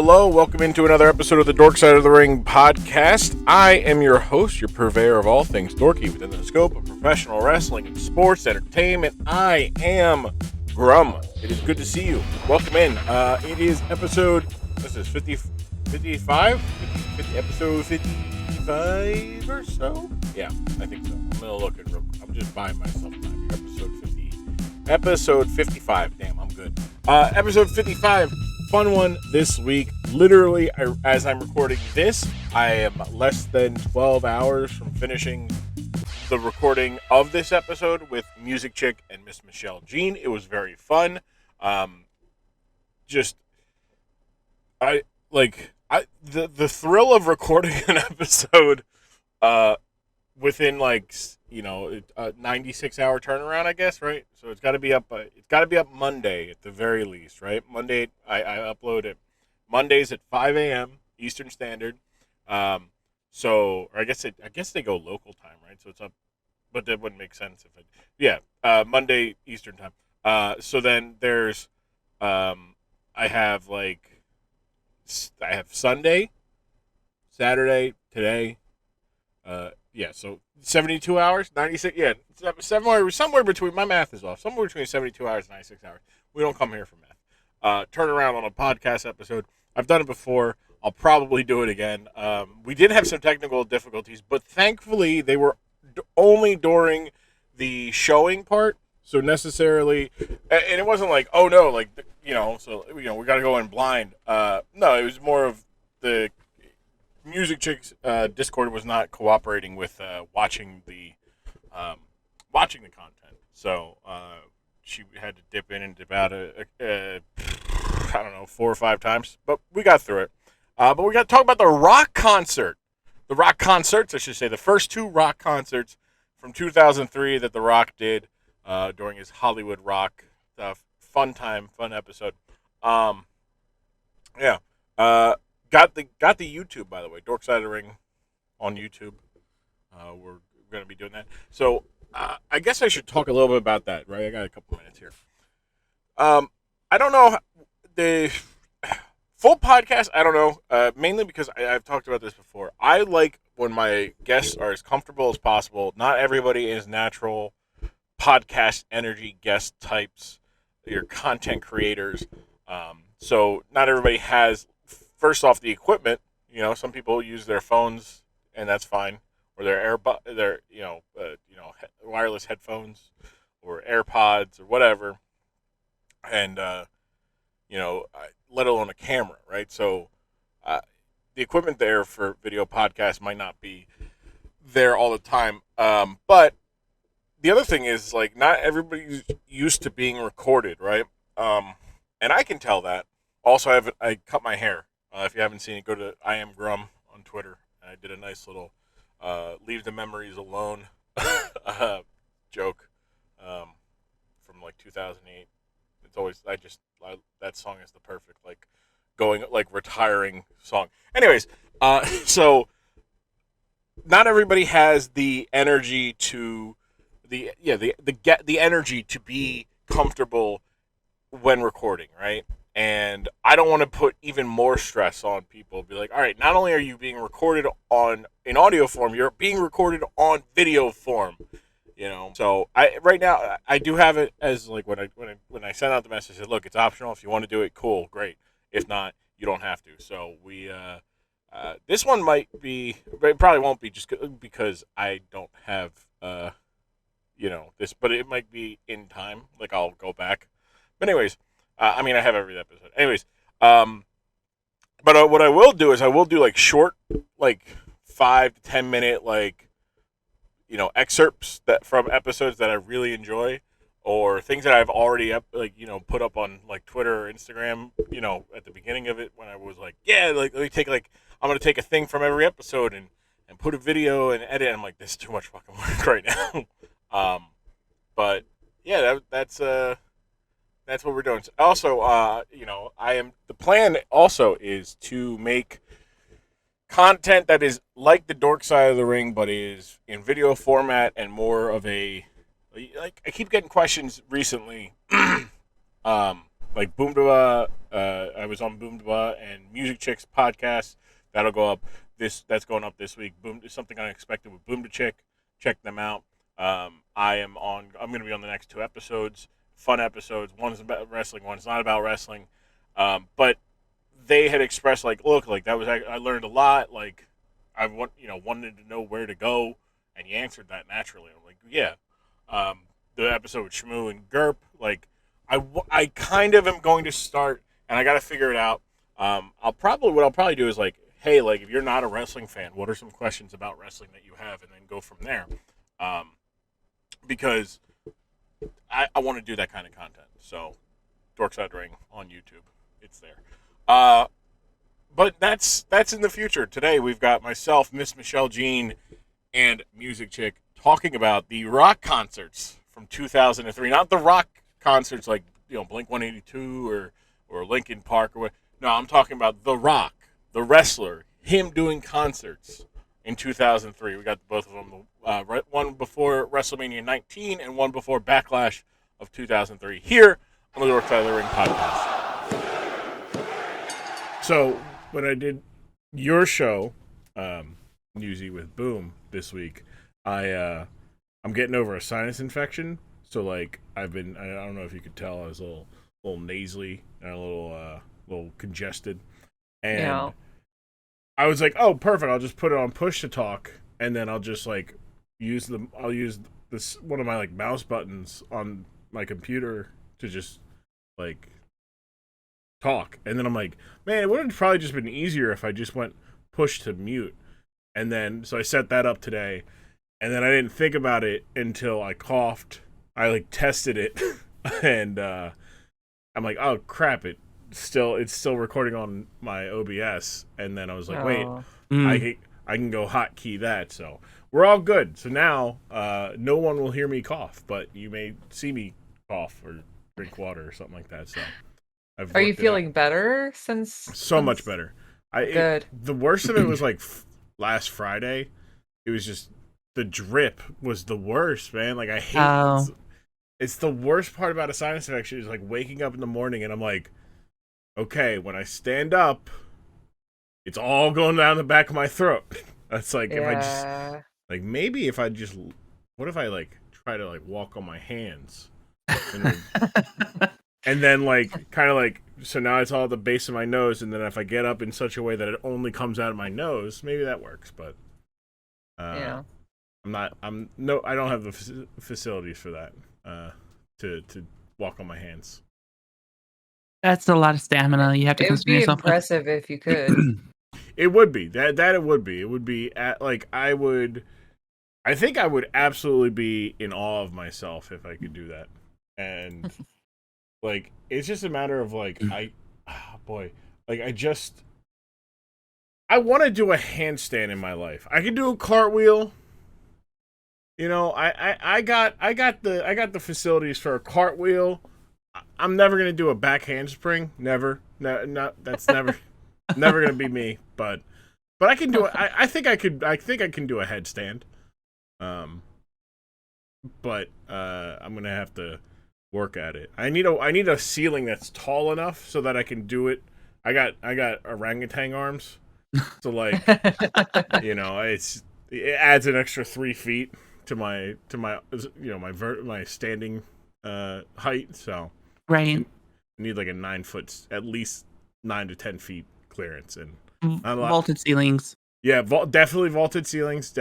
Hello. Welcome into another episode of the Dork Side of the Ring podcast. I am your host, your purveyor of all things dorky within the scope of professional wrestling and sports entertainment. I am Grum. It is good to see you. Welcome in. It is episode, this is 55? Episode 55 or so? Yeah, I think so. I'm going to look at I'm just buying myself time here. Episode 55. Damn, I'm good. Episode 55. Fun one this week. Literally, as I'm recording this, I am less than 12 hours from finishing the recording of this episode with Muzicchik and MissMicheleJean. It was very fun. The thrill of recording an episode within 96-hour turnaround, I guess, right? So it's got to be up. It's got to be up Monday at the very least, right? Monday, I upload it Mondays at 5 a.m. Eastern Standard. So I guess they go local time, right? So it's up, but that wouldn't make sense if Monday Eastern time. So then there's I have Sunday, Saturday, today. So 72 hours, 96, somewhere between, my math is off, somewhere between 72 hours and 96 hours. We don't come here for math. Turn around on a podcast episode. I've done it before. I'll probably do it again. We did have some technical difficulties, but thankfully they were only during the showing part. So necessarily, and it wasn't like, oh no, we got to go in blind. No, it was more of the Muzicchik's Discord was not cooperating with watching the content, so she had to dip in and dip out I don't know, 4 or 5 times, but we got through it. But we got to talk about the rock concerts, I should say, the first 2 rock concerts from 2003 that The Rock did during his Hollywood Rock fun episode. Got the YouTube, by the way, Dork Side of the Ring on YouTube. We're going to be doing that. So I guess I should talk a little bit about that, right? I got a couple minutes here. I don't know the full podcast. I don't know, mainly because I've talked about this before. I like when my guests are as comfortable as possible. Not everybody is natural podcast energy guest types. Your content creators. So not everybody has. First off, the equipment. Some people use their phones, and that's fine, or their wireless headphones, or AirPods, or whatever, and let alone a camera, right? So, the equipment there for video podcasts might not be there all the time. But the other thing is, not everybody's used to being recorded, right? And I can tell that. Also, I cut my hair. If you haven't seen it, go to I am Grum on Twitter. I did a nice little leave the memories alone joke from 2008. It's always that song is the perfect retiring song. Anyways, so not everybody has the energy to the energy to be comfortable when recording, right? And I don't want to put even more stress on people. Be like, all right, not only are you being recorded in audio form, you're being recorded on video form. So right now I do have it as when I send out the message, I said, look, it's optional. If you want to do it, cool, great. If not, you don't have to. So we this one might be, but it probably won't be, just because I don't have this, but it might be in time. I'll go back. But anyways. I have every episode. Anyways, but what I will do is I will do short, 5 to 10 minute, excerpts from episodes that I really enjoy, or things that I've already put up on Twitter or Instagram. At the beginning of it when I was let me take I'm gonna take a thing from every episode and put a video and edit. And I'm this is too much fucking work right now. But yeah, that's what we're doing. Also, the plan also is to make content that is like the Dork Side of the Ring, but is in video format and more of a, I keep getting questions recently, Boom to I was on Boomba and Muzicchik's podcast. That'll go up that's going up this week. Boom, something unexpected with Boomchick. Check them out. I'm going to be on the next 2 episodes. Fun episodes. One's about wrestling. One's not about wrestling. But they had expressed like, look, like that was I learned a lot. Like wanted to know where to go, and you answered that naturally. I'm like, yeah. The episode with Shmoo and Gerp, like I kind of am going to start, and I got to figure it out. I'll probably do is like, hey, like if you're not a wrestling fan, what are some questions about wrestling that you have, and then go from there. Because I want to do that kind of content. So, Dorkside Ring on YouTube, it's there. But that's in the future. Today we've got myself, MissMicheleJean, and Muzicchik talking about the rock concerts from 2003. Not the rock concerts like Blink 182 or Linkin Park or what. No, I'm talking about The Rock, the wrestler, him doing concerts in 2003. We got both of them. One before WrestleMania 19 and one before Backlash of 2003. Here on the Dorkside of the Ring podcast. So when I did your show, Newsy with Boom this week, I'm getting over a sinus infection. So like I don't know if you could tell, I was a little nasally and a little congested, and I was like, oh, perfect. I'll just put it on push to talk, and then I'll just like use this one of my like mouse buttons on my computer to just like talk. And then I'm like, man, it would have probably just been easier if I just went push to mute. And then so I set that up today, and then I didn't think about it until I coughed. I like tested it, and I'm like, oh crap! It's still recording on my OBS. And then I was like, wait, I can go hotkey that. So we're all good. So now no one will hear me cough, but you may see me cough or drink water or something like that. So are you feeling better since? Much better. Good. The worst of it was like last Friday. It was just the drip was the worst, man. Like I hate. It's the worst part about a sinus infection is like waking up in the morning and I'm like, okay, when I stand up, it's all going down the back of my throat. That's like if I just like maybe if I just what if I like try to like walk on my hands and then like kind of like so now it's all at the base of my nose, and then if I get up in such a way that it only comes out of my nose, maybe that works. But I don't have the facilities for that to walk on my hands. That's a lot of stamina. You have to concern yourself. It would be impressive if you could. It would be that it would be. It would be like I think I would absolutely be in awe of myself if I could do that. And like it's just a matter of like I want to do a handstand in my life. I can do a cartwheel. I got the facilities for a cartwheel. I'm never gonna do a back handspring. Never. No, that's never gonna be me. But I can do it. I think I can do a headstand. But I'm gonna have to work at it. I need a ceiling that's tall enough so that I can do it. I got orangutan arms, so like it adds an extra 3 feet to my my standing height. So right, I need like a 9 foot, at least 9 to 10 feet clearance and vaulted ceilings. Yeah, definitely vaulted ceilings.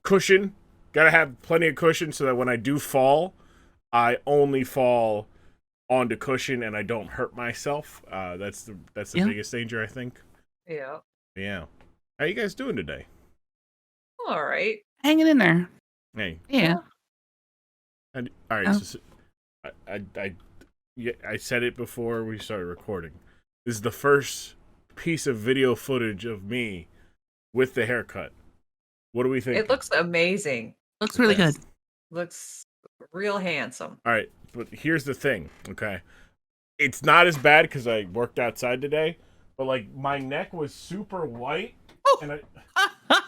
Cushion, gotta have plenty of cushion so that when I do fall, I only fall onto cushion and I don't hurt myself. That's the biggest danger, I think. Yeah. Yeah. How you guys doing today? All right. Hanging in there. Hey. Yeah. All right. Oh. So I said it before we started recording. This is the first piece of video footage of me with the haircut. What do we think? It looks amazing. Looks really good. Looks real handsome. All right, but here's the thing, okay? It's not as bad because I worked outside today, but like my neck was super white, and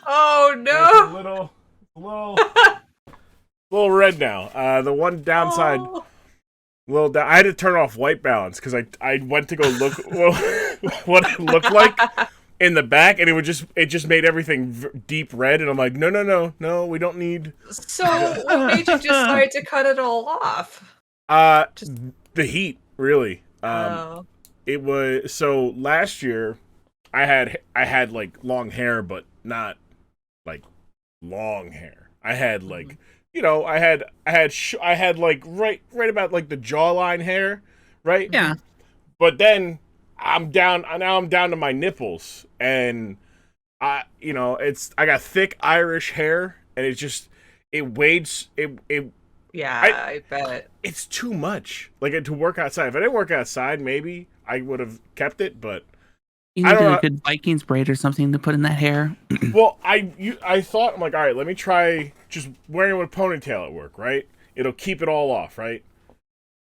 oh no, it's a little red now. The one downside, Well, I had to turn off white balance because I went to go look what it looked like in the back, and it just made everything deep red, and I'm like, no, we don't need. So, what made you decide to cut it all off? Just The heat, really. oh, It was so last year, I had like long hair, but not like long hair. I had like I had like right about like the jawline hair, right? Yeah. But then now I'm down to my nipples, and I got thick Irish hair, and yeah, I I bet. it's too much. Like to work outside. If I didn't work outside, maybe I would have kept it, but You I need don't a know. good Vikings braid or something to put in that hair. Well, I thought, I'm like, all right, let me try just wearing a ponytail at work, right? It'll keep it all off, right?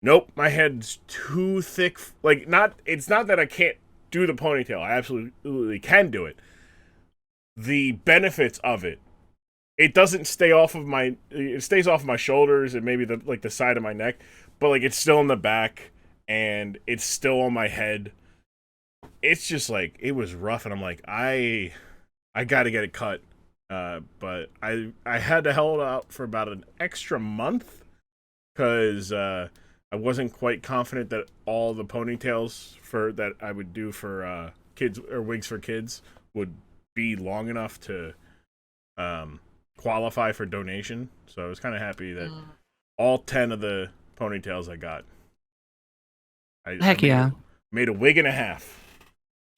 Nope, my head's too thick. Like, it's not that I can't do the ponytail. I absolutely can do it. The benefits of it, it doesn't stay off of it stays off my shoulders and maybe the side of my neck, but like it's still in the back and it's still on my head. It's just like, it was rough, and I'm like, I got to get it cut. But I had to hold out for about an extra month because I wasn't quite confident that all the ponytails that I would do for kids or wigs for kids would be long enough to qualify for donation. So I was kind of happy that all 10 of the ponytails I got. Heck yeah. Made a wig and a half,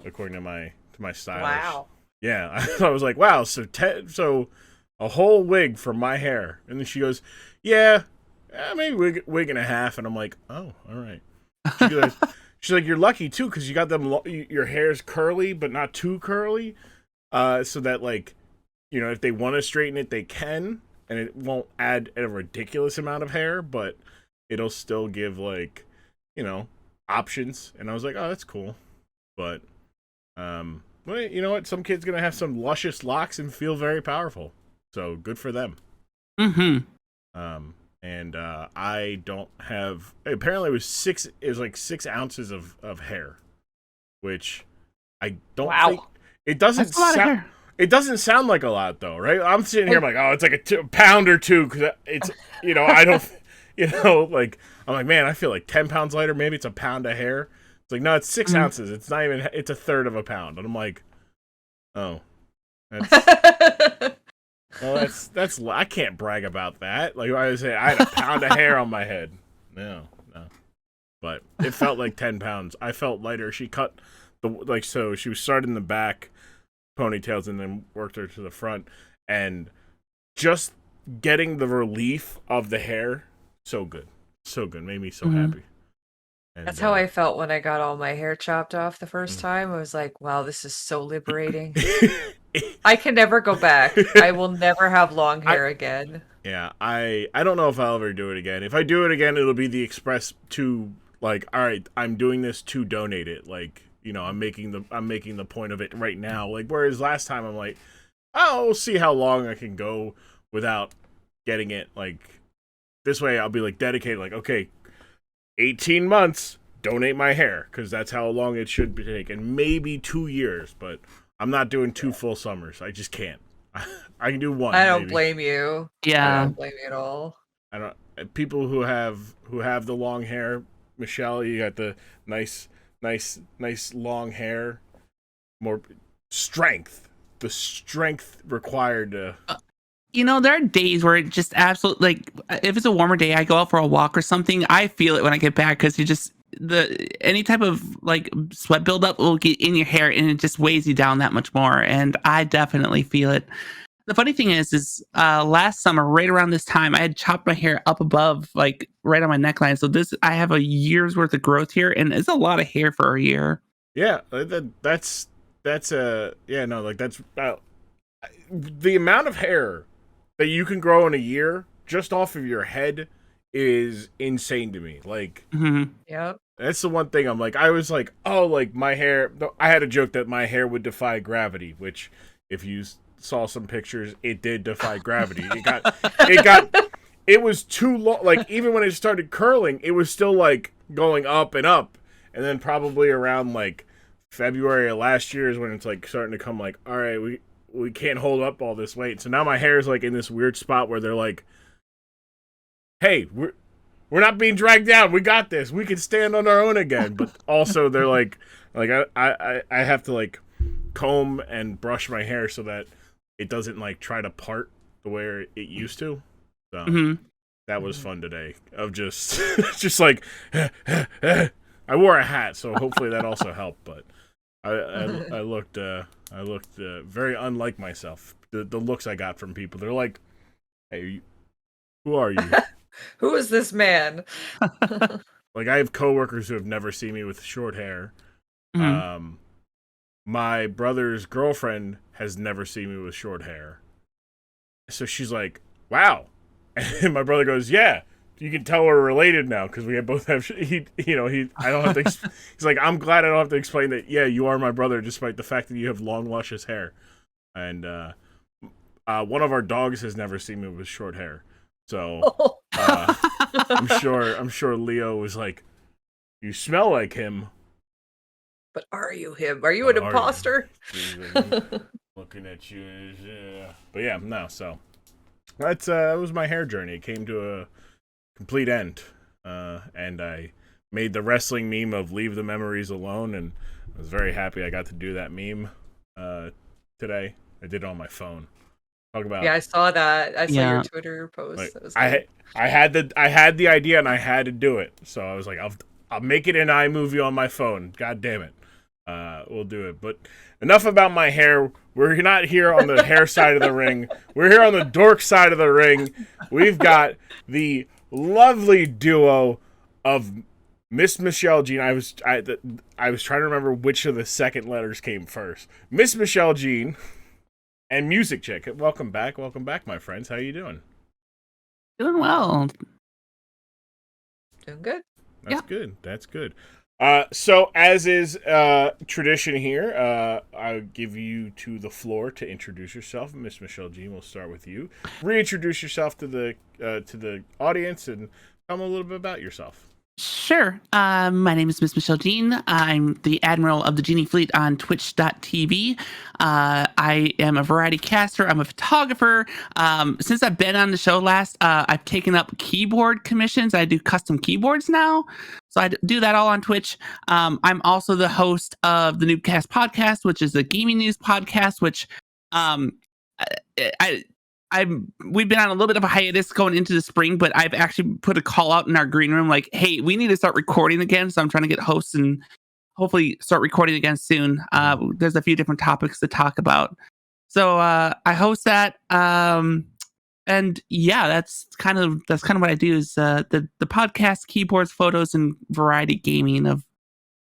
according to my stylist. Wow. Yeah, I was like, wow, so a whole wig for my hair. And then she goes, yeah, maybe wig and a half. And I'm like, oh, all right. She's like, you're lucky too, because you got your hair's curly, but not too curly, so that like, if they want to straighten it, they can, and it won't add a ridiculous amount of hair, but it'll still give like, options. And I was like, oh, that's cool, but well, you know what? Some kid's gonna have some luscious locks and feel very powerful. So good for them. Mm-hmm. And I don't have. Apparently, it was like 6 ounces of hair, which I don't think it doesn't That's a lot of sound. hair. It doesn't sound like a lot though, right? I'm sitting here, I'm like, oh, it's like a pound or two because it's I don't like I'm like, man, I feel like 10 pounds lighter. Maybe it's a pound of hair. It's like, no, it's 6 ounces. It's not even. It's a third of a pound, and I'm like, oh, that's. I can't brag about that. Like I say, I had a pound of hair on my head. No, but it felt like 10 pounds. I felt lighter. She cut so she was starting in the back ponytails and then worked her to the front, and just getting the relief of the hair, so good, made me so happy. And, That's how I felt when I got all my hair chopped off the first time. I was like, wow, this is so liberating. I can never go back. I will never have long hair again. Yeah, I don't know if I'll ever do it again. If I do it again, it'll be the express to like, all right, I'm doing this to donate it. Like, I'm making the point of it right now. Like, whereas last time I'm like, oh, we'll see how long I can go without getting it. Like, this way I'll be like dedicated. Like, okay, 18 months, donate my hair, because that's how long it should be taken. Maybe 2 years, but I'm not doing 2 full summers. I just can't. I can do 1. I don't maybe. blame you. I Yeah. don't blame you at all. I don't. People who have the long hair, Michelle, you got the nice long hair. More strength. The strength required to. There are days where it just absolutely, like, if it's a warmer day, I go out for a walk or something. I feel it when I get back because you just any type of like sweat buildup will get in your hair and it just weighs you down that much more. And I definitely feel it. The funny thing is last summer, right around this time, I had chopped my hair up above, like right on my neckline. So I have a year's worth of growth here, and it's a lot of hair for a year. Yeah, that's like that's about the amount of hair that you can grow in a year just off of your head is insane to me. Like, Yep. that's the one thing I'm like, I was like, oh, like my hair. I had a joke that my hair would defy gravity, which if you saw some pictures, it did defy gravity. it was too long. Like, even when it started curling, it was still like going up and up, and then probably around like February of last year is when it's like starting to come like, all right, we can't hold up all this weight. So now my hair is like in this weird spot where they're like, hey, we're not being dragged down. We got this. We can stand on our own again. But also they're like I have to like comb and brush my hair so that it doesn't like try to part the way it used to. So that was fun today of just just like I wore a hat, so hopefully that also helped. But I looked very unlike myself. The looks I got from people, they're like, "Hey, who are you?" Who is this man? Like, I have coworkers who have never seen me with short hair. My brother's girlfriend has never seen me with short hair. So she's like, "Wow," and my brother goes, "Yeah, you can tell we're related now because we both have." I don't have to. He's like, "I'm glad I don't have to explain that. Yeah, you are my brother, despite the fact that you have long, luscious hair." And one of our dogs has never seen me with short hair. So I'm sure Leo was like, "You smell like him." But are you him? Are you an imposter? Looking at you, but yeah, no. So that was my hair journey. It came to a complete end, and I made the wrestling meme of "Leave the memories alone," and I was very happy I got to do that meme today. I did it on my phone. Talk about I saw that. I saw your Twitter post. like, That was I had the idea and I had to do it. So I was like, I'll make it an iMovie on my phone. God damn it. We'll do it. But enough about my hair. We're not here on the hair side of the ring. We're here on the dork side of the ring. We've got the lovely duo of MissMicheleJean. I was trying to remember which of the second letters came first. MissMicheleJean and Muzicchik. Welcome back, my friends. How you doing? Doing well. doing good. That's good. So as is tradition here, I'll give you to the floor to introduce yourself. MissMicheleJean, we'll start with you. Reintroduce yourself to the audience and tell them a little bit about yourself. Sure. My name is MissMicheleJean. I'm the Admiral of the Genie Fleet on Twitch.tv. I am a variety caster. I'm a photographer. Since I've been on the show last, I've taken up keyboard commissions. I do custom keyboards now. So I do that all on Twitch. I'm also the host of the Noobcast podcast, which is a gaming news podcast, which we've been on a little bit of a hiatus going into the spring, but I've actually put a call out in our green room like, hey, we need to start recording again. So I'm trying to get hosts and hopefully start recording again soon. There's a few different topics to talk about. So I host that. And yeah, that's kind of what I do is the podcast, keyboards, photos, and variety gaming of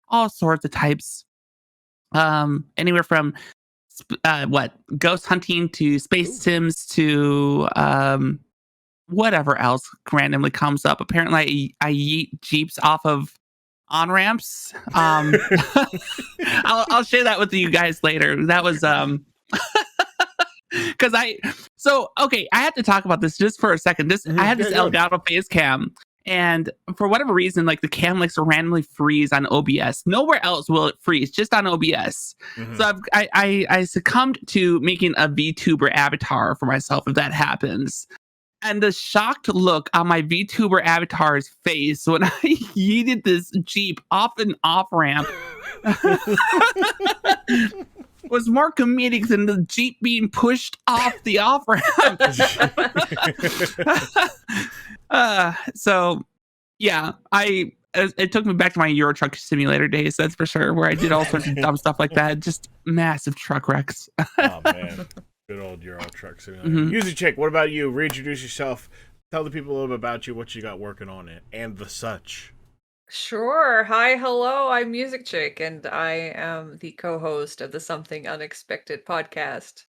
all sorts of types. Anywhere from ghost hunting to space sims to whatever else randomly comes up. Apparently I yeet jeeps off of on ramps. I'll share that with you guys later. That was because I have to talk about this just for a second. I had this Elgato face cam. And for whatever reason, like the cam likes to randomly freeze on OBS. Nowhere else will it freeze, just on OBS. So I succumbed to making a VTuber avatar for myself if that happens. And the shocked look on my VTuber avatar's face when I yeeted this Jeep off an off ramp was more comedic than the Jeep being pushed off the off ramp. So yeah, it took me back to my Euro Truck Simulator days, that's for sure, where I did all sorts of dumb stuff like that. Just massive truck wrecks. Oh man, good old Euro Truck Simulator. Muzicchik, what about you? Reintroduce yourself. Tell the people a little bit about you, what you got working on it, and the such. Sure. Hi, hello. I'm Muzicchik, and I am the co-host of the Something Unexpected podcast,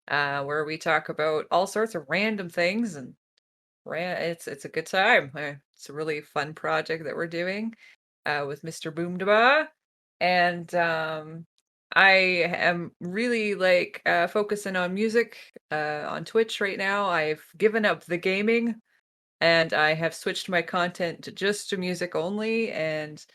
where we talk about all sorts of random things, and it's a good time. It's a really fun project that we're doing with Mr. Boomdaba, and I am really like focusing on music on Twitch right now. I've given up the gaming. and I have switched my content to just music only, and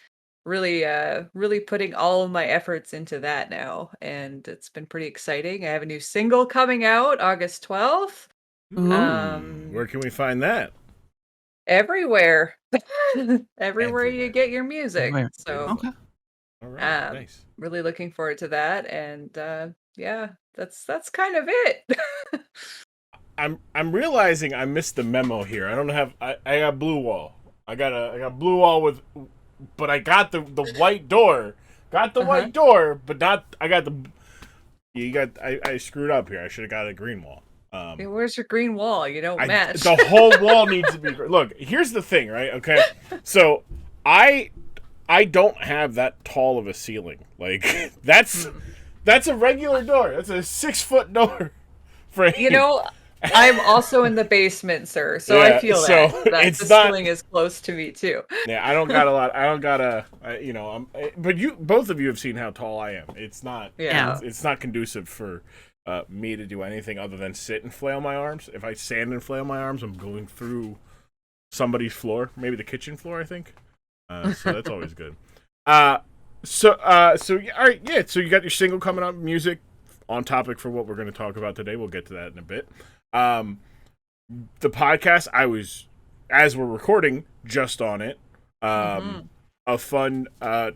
really putting all of my efforts into that now, and it's been pretty exciting. I have a new single coming out August 12th. Where can we find that? Everywhere. Everywhere you get your music. Everywhere. So, Okay. All right, um, nice. really looking forward to that, and, yeah, that's kind of it. I'm realizing I missed the memo here. I don't have I got blue wall. I got blue wall with, but I got the white door. Got the Uh-huh. white door, but not. I got the. You got. I screwed up here. I should have got a green wall. Hey, where's your green wall? You don't match. The whole wall needs to be. Look, here's the thing, right? Okay, so I don't have that tall of a ceiling. Like that's a regular door. That's a 6-foot door. Frame. You know, I'm also in the basement, sir, so Yeah, I feel so that it's the not- ceiling is close to me too. Yeah, I don't got a lot. I don't got a. You know, but you both of you have seen how tall I am. It's not. Yeah. It's not conducive for me to do anything other than sit and flail my arms. If I stand and flail my arms, I'm going through somebody's floor, maybe the kitchen floor. I think. So that's always good. So yeah, all right, yeah. So you got your single coming up, music on topic for what we're going to talk about today. We'll get to that in a bit. The podcast, I was, as we're recording, just on it. A fun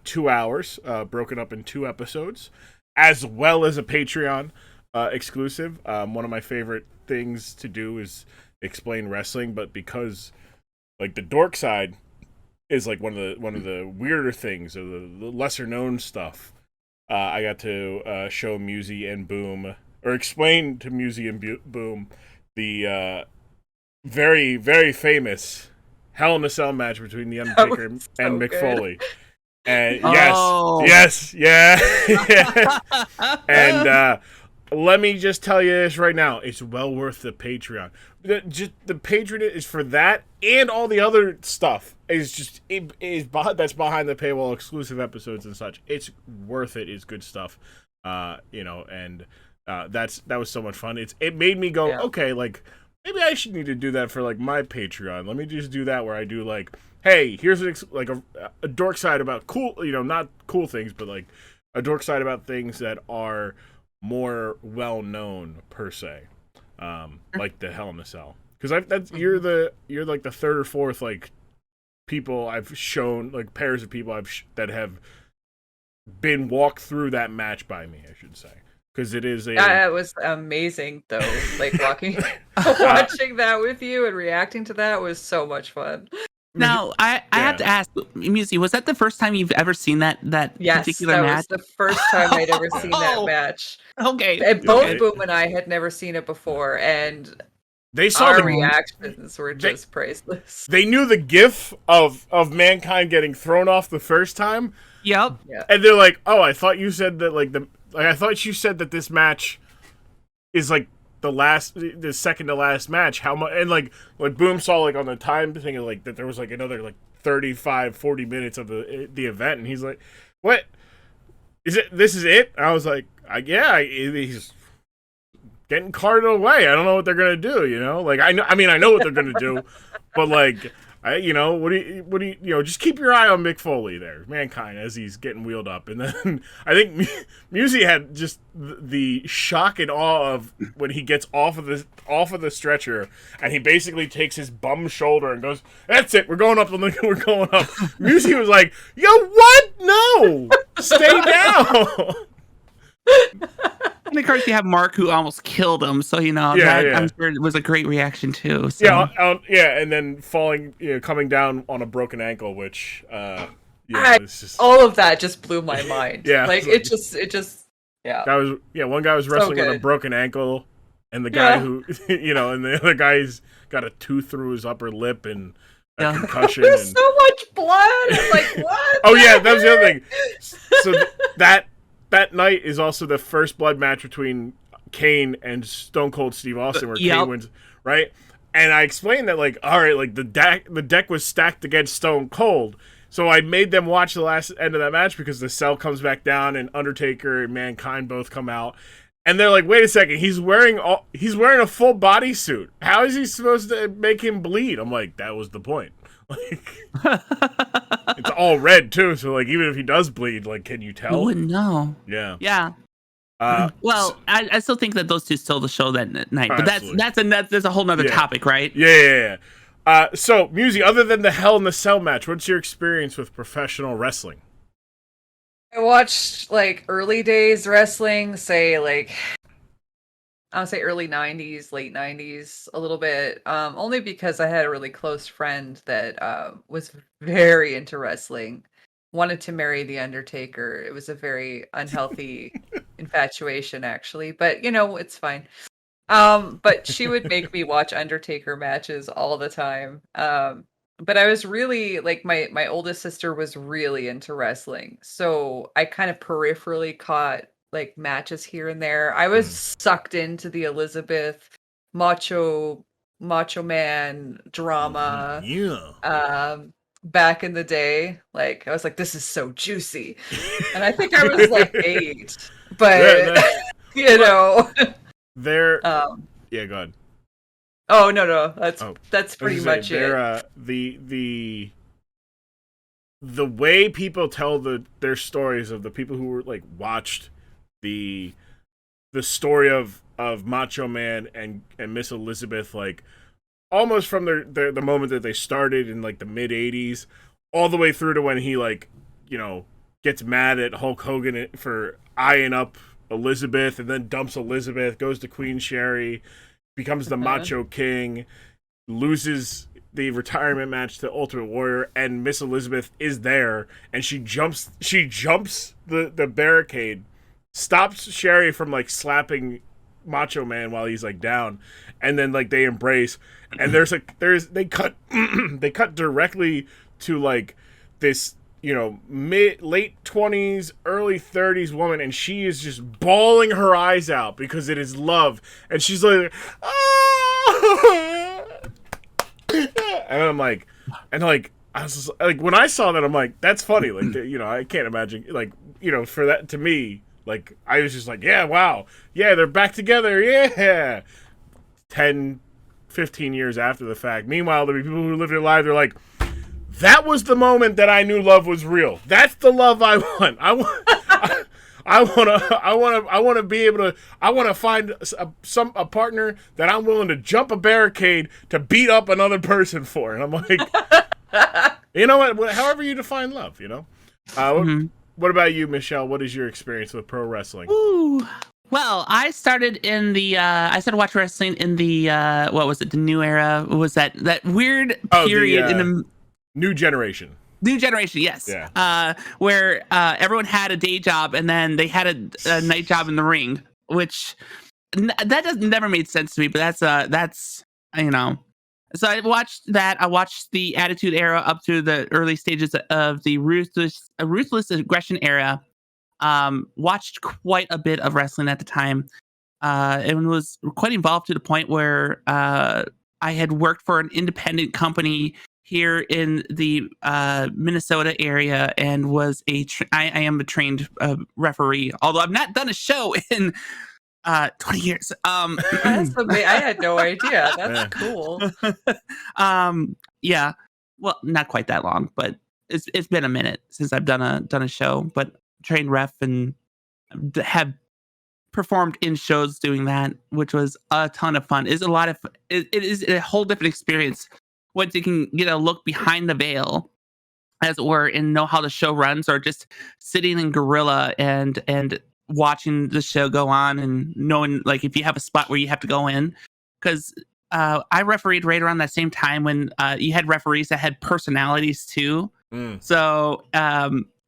2 hours, broken up in 2 episodes, as well as a Patreon exclusive. One of my favorite things to do is explain wrestling, but because like the dork side is like one of the weirder things, or the lesser known stuff. I got to show Musi and Boom, or explain to Musi and Boom the very, very famous Hell in a Cell match between The Undertaker and Mick Foley. And yes, and let me just tell you this right now: it's well worth the Patreon. The Patreon is for that, and all the other stuff is just that's behind the paywall, exclusive episodes and such. It's worth it. It's good stuff, and that was so much fun. It made me go, okay, like maybe I should need to do that for like my Patreon. Let me just do that where I do like, hey, here's a dork side about cool, not cool things, but like a dork side about things that are more well known per se, like the Hell in a Cell. Because you're like the third or fourth like people I've shown, like pairs of people that have been walked through that match by me, I should say. Because it is it was amazing though. Like watching that with you and reacting to that was so much fun. Now, I have to ask, Musi, was that the first time you've ever seen that particular match? Yes, that was the first time I'd ever seen that match. Okay. And both Boom and I had never seen it before, and they saw our reactions were just priceless. They knew the gif of Mankind getting thrown off the first time. Yep. Yeah. And they're like, "Oh, I thought you said that I thought you said that this match is like the second to last match. How much?" And like Boom saw like on the time thing like that there was like another like 35-40 minutes of the event, and he's like, "What is it? This is it?" And I was like, he's getting carted away. I don't know what they're gonna do. Like I know what they're gonna do, but like what do you just keep your eye on Mick Foley there, Mankind, as he's getting wheeled up. And then I think Musi had just the shock and awe of when he gets off of the stretcher, and he basically takes his bum shoulder and goes, "That's it, we're going up. We're going up." Musi was like, "Yo, what? No, stay down." And of course, you have Mark, who almost killed him. So I'm sure it was a great reaction too. So. Yeah, and then falling, coming down on a broken ankle, which, it's just all of that just blew my mind. Yeah, like it just. One guy was wrestling with a broken ankle, and the guy who, and the other guy's got a tooth through his upper lip and a concussion. There's so much blood. I'm like, what? Oh yeah, that was the other thing. So that night is also the first blood match between Kane and Stone Cold Steve Austin, where Kane wins, right? And I explained that, like, all right, like the deck was stacked against Stone Cold, so I made them watch the last end of that match because the cell comes back down and Undertaker and Mankind both come out, And they're like, wait a second, he's wearing a full bodysuit. How is he supposed to make him bleed? I'm like, that was the point. Like, it's all red too, so like even if he does bleed, like, can you tell? You wouldn't know. Yeah. Yeah. Well, I still think that those two stole the show that night, but that's a whole nother topic, right? Yeah. So, Musi, other than the Hell in the Cell match, what's your experience with professional wrestling? I watched like early days wrestling, say like I'll say early 90s, late 90s a little bit. Only because I had a really close friend that was very into wrestling. Wanted to marry the Undertaker. It was a very unhealthy infatuation actually, but you know, it's fine. But she would make me watch Undertaker matches all the time. But I was really like my oldest sister was really into wrestling. So I kind of peripherally caught like matches here and there. I was sucked into the Elizabeth macho man drama. Yeah. Back in the day, like I was like, this is so juicy. And I think I was like 8. But you know. Yeah, go ahead. Oh no, that's pretty much it. The way people tell their stories of the people who were like watched the story of Macho Man and Miss Elizabeth, like almost from the moment that they started in like the mid '80s, all the way through to when he like, you know, gets mad at Hulk Hogan for eyeing up Elizabeth and then dumps Elizabeth, goes to Queen Sherry, becomes the Macho King, loses the retirement match to Ultimate Warrior, and Miss Elizabeth is there, and she jumps the barricade, stops Sherry from like slapping Macho Man while he's like down, and then like they embrace, and they cut they cut directly to like this, you know, late 20s, early 30s woman, and she is just bawling her eyes out because it is love, and she's like, oh! And I'm like, I was just, like, when I saw that, I'm like, that's funny, like, you know, I can't imagine, like, you know, for that, to me, like, I was just like, yeah, wow, yeah, they're back together, yeah. 10, 15 years after the fact, meanwhile, there were people who live their life, they're like, that was the moment that I knew love was real. That's the love I want. I want to be able to. I want to find a partner that I'm willing to jump a barricade to beat up another person for. And I'm like, you know what? However you define love, you know. What about you, Michelle? What is your experience with pro wrestling? Ooh. Well, I started watching wrestling in the what was it? The new era. What was that weird period in the New generation. New generation, yes. Yeah. Where everyone had a day job and then they had a night job in the ring, which that never made sense to me. But that's you know. So I watched that. I watched the Attitude Era up to the early stages of the ruthless aggression era. Watched quite a bit of wrestling at the time, and was quite involved to the point where I had worked for an independent company here in the Minnesota area, and was I am a trained referee, although I've not done a show in 20 years. That's amazing. I had no idea. That's cool. Yeah, well, not quite that long, but it's been a minute since I've done a show, but trained ref and have performed in shows doing that, which was a ton of fun. It is a whole different experience once you can get a look behind the veil, as it were, and know how the show runs, or just sitting in guerrilla and watching the show go on and knowing like if you have a spot where you have to go in. Because I refereed right around that same time when you had referees that had personalities too. So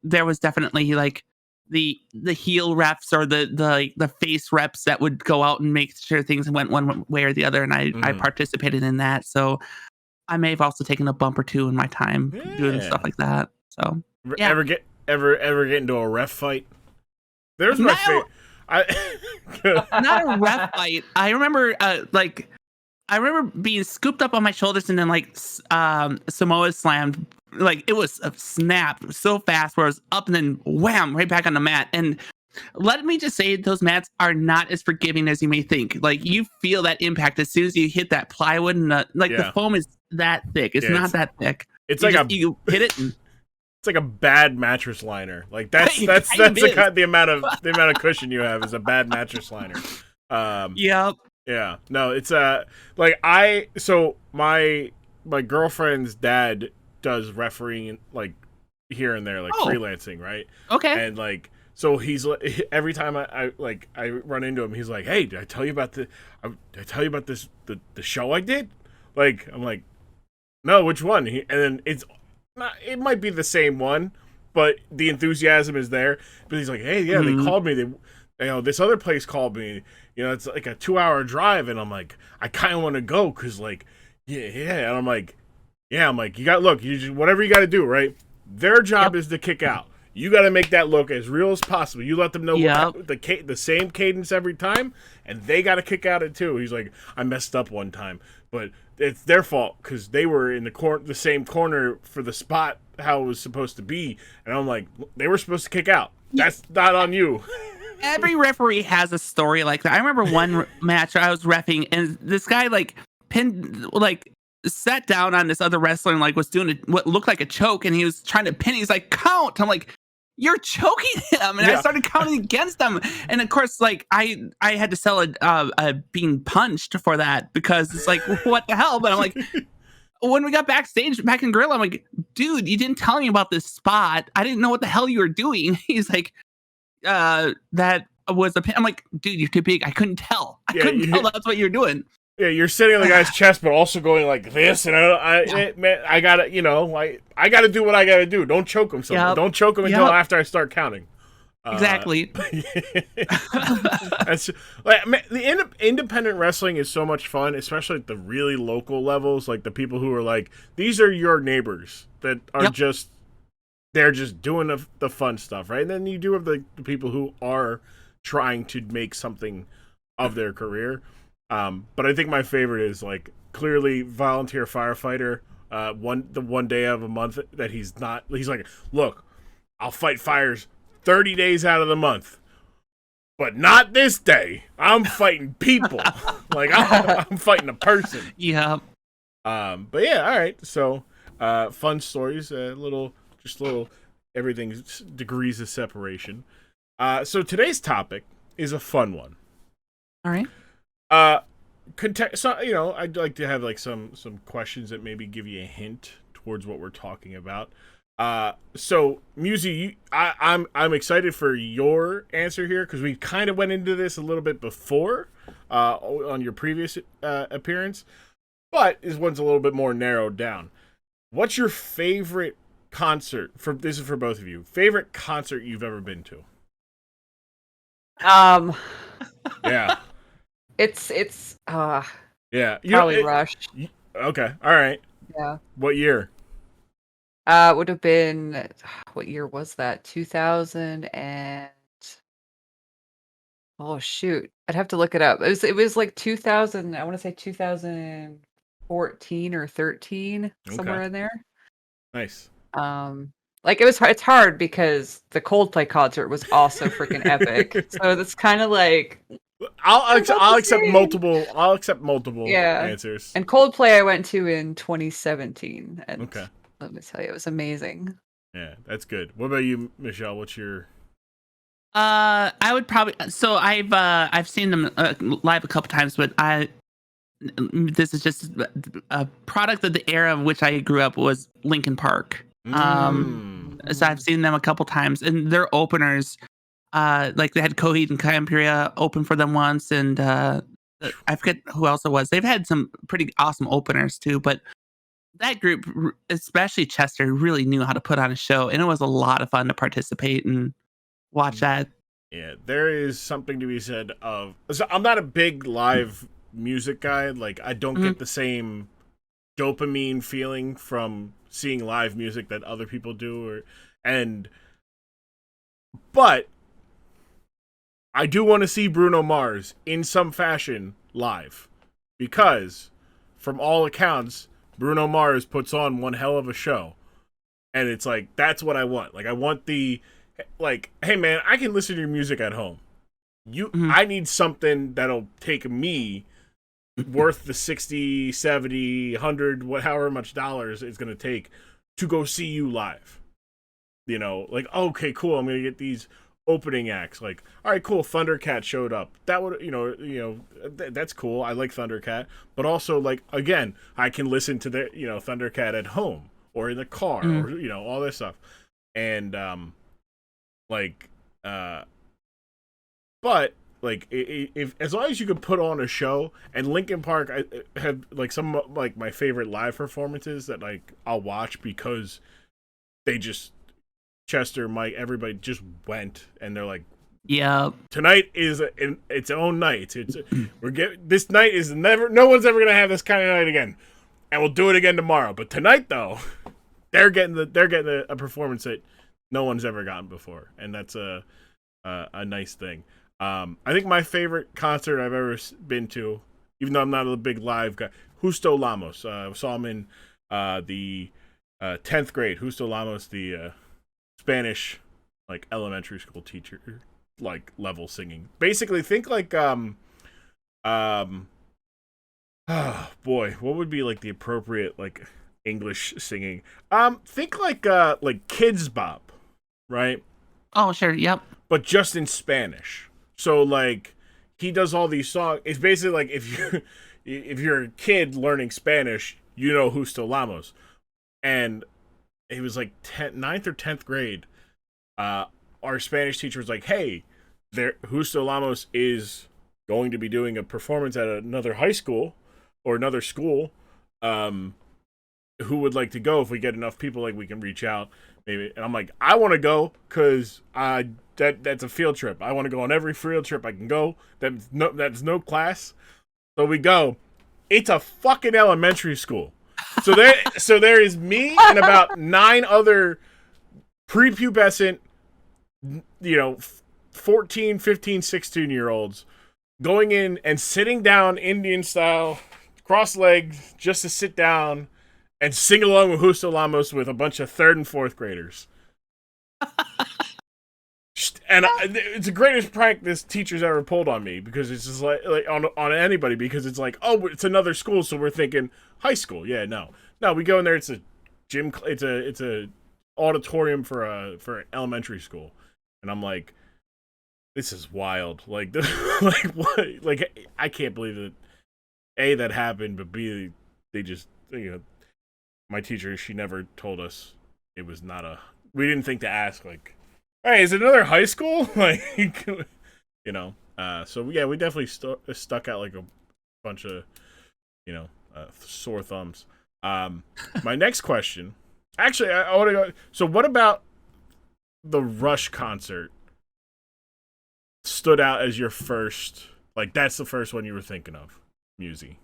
there was definitely like the heel refs or the face reps that would go out and make sure things went one way or the other, and I participated in that. So I may have also taken a bump or two in my time doing stuff like that. So yeah. Ever get into a ref fight? There's my favorite. Not a ref fight. I remember being scooped up on my shoulders and then like Samoa slammed. Like it was a snap so fast where I was up and then wham right back on the mat. And Let me just say, those mats are not as forgiving as you may think. Like, you feel that impact as soon as you hit that plywood, and the foam is that thick. It's not that thick. It's you hit it. And, it's like a bad mattress liner. Like that's the amount of cushion you have is a bad mattress liner. Yep. Yeah. No, it's my girlfriend's dad does refereeing like here and there, like freelancing, right? Okay. And like so he's every time I run into him, he's like, "Hey, did I tell you about the show I did?" Like I'm like, "No, which one?" And then it might be the same one, but the enthusiasm is there. But he's like, "Hey, yeah, they called me. This other place called me. It's like a 2-hour drive." And I'm like, I kind of want to go because, like, yeah. And I'm like, whatever you got to do, right? Their job is to kick out. You got to make that look as real as possible. You let them know the same cadence every time, and they got to kick out it too. He's like, I messed up one time, but it's their fault because they were in the same corner for the spot how it was supposed to be. And I'm like, they were supposed to kick out. That's not on you. Every referee has a story like that. I remember one match I was reffing, and this guy sat down on this other wrestler and was doing what looked like a choke, and he was trying to pin. He's like, count. I'm like, you're choking him, and I started counting against him. And of course, I had to sell a being punched for that because it's like, what the hell? But I'm like, when we got backstage back in Gorilla, I'm like, dude, you didn't tell me about this spot. I didn't know what the hell you were doing. He's like, that was a pin. I'm like, dude, you're too big. I couldn't tell. I couldn't tell that's what you're doing. Yeah, you're sitting on the guy's chest, but also going like this, and I gotta, I gotta do what I gotta do. Don't choke him. Don't choke him until after I start counting. Exactly. That's the independent wrestling is so much fun, especially at the really local levels. Like the people who are like, these are your neighbors that are they're just doing the fun stuff, right? And then you do have the people who are trying to make something of their career. But I think my favorite is clearly volunteer firefighter. The one day of a month that he's like, look, I'll fight fires 30 days out of the month, but not this day. I'm fighting people. I'm fighting a person. Yeah. But yeah, all right. So, fun stories, little everything's degrees of separation. So today's topic is a fun one. All right. So I'd like to have some questions that maybe give you a hint towards what we're talking about. So Muzi, I'm excited for your answer here because we kind of went into this a little bit before on your previous appearance, but this one's a little bit more narrowed down. What's your favorite concert this is for both of you? Favorite concert you've ever been to? Yeah. It's yeah. Probably Rush. Okay. All right. Yeah. What year? Would have been, what year was that? 2000 and oh shoot, I'd have to look it up. It was like 2000. I want to say 2014 or 13, somewhere in there. Nice. It's hard because the Coldplay concert was also freaking epic. So that's kind of like. I'll accept multiple answers. And Coldplay I went to in 2017. And okay. Let me tell you, it was amazing. Yeah, that's good. What about you, Michelle? What's your? I would probably. So I've seen them live a couple times, but this is just a product of the era of which I grew up was Linkin Park. So I've seen them a couple times, and their openers. They had Coheed and Cambria open for them once, and I forget who else it was. They've had some pretty awesome openers too, but that group, especially Chester, really knew how to put on a show, and it was a lot of fun to participate and watch that. Yeah, there is something to be said of. So I'm not a big live music guy. I don't get the same dopamine feeling from seeing live music that other people do, but I do want to see Bruno Mars in some fashion live because, from all accounts, Bruno Mars puts on one hell of a show, and it's that's what I want. I want the like, hey man, I can listen to your music at home. Mhm. I need something that'll take me worth the 60, 70, 100, however much dollars it's going to take to go see you live. You know, like, okay, cool, I'm going to get these opening acts. Like, all right, cool, Thundercat showed up. That would, that's cool. I like Thundercat. But also, like, again, I can listen to the, Thundercat at home or in the car or, all this stuff. And, like, but like if as long as you could put on a show, and Linkin Park I have like some of like my favorite live performances that like I'll watch because they just Chester, Mike, everybody just went and they're like, Yeah. tonight is its own night. This night is no one's ever gonna have this kind of night again, and we'll do it again tomorrow. But tonight though, they're getting a performance that no one's ever gotten before, and that's a nice thing. I think my favorite concert I've ever been to, even though I'm not a big live guy, Justo Lamos. Saw him in the 10th grade. Justo Lamos, the Spanish like elementary school teacher, like level singing. Basically, think like oh boy, what would be like the appropriate like English singing? Think like Kids Bop, right? Oh, sure. Yep. But just in Spanish. So like he does all these songs. It's basically like if you're a kid learning Spanish, you know Justo Lamos. And it was like 9th or 10th grade. Our Spanish teacher was like, "Hey, Justo Lamos is going to be doing a performance at another high school or another school. Who would like to go? If we get enough people, like we can reach out, maybe." And I'm like, "I want to go because that's a field trip. I want to go on every field trip I can go. That's no class." So we go. It's a fucking elementary school. So there is me and about 9 other prepubescent, 14, 15, 16-year-olds going in and sitting down Indian style, cross-legged, just to sit down and sing along with Justo Lamos with a bunch of 3rd and 4th graders. And it's the greatest prank this teacher's ever pulled on me, because it's just like on anybody, because it's like, oh, it's another school, so we're thinking high school. Yeah, no, we go in there. It's a gym. It's a auditorium for elementary school, and I'm like, this is wild. Like, like what? Like, I can't believe that A, that happened, but B, they just my teacher, she never told us it was not a. We didn't think to ask, like, hey, is it another high school? Like, so yeah, we definitely stuck out like a bunch of, sore thumbs. My next question, actually, I want to go. So, what about the Rush concert stood out as your first? Like, that's the first one you were thinking of, Musi.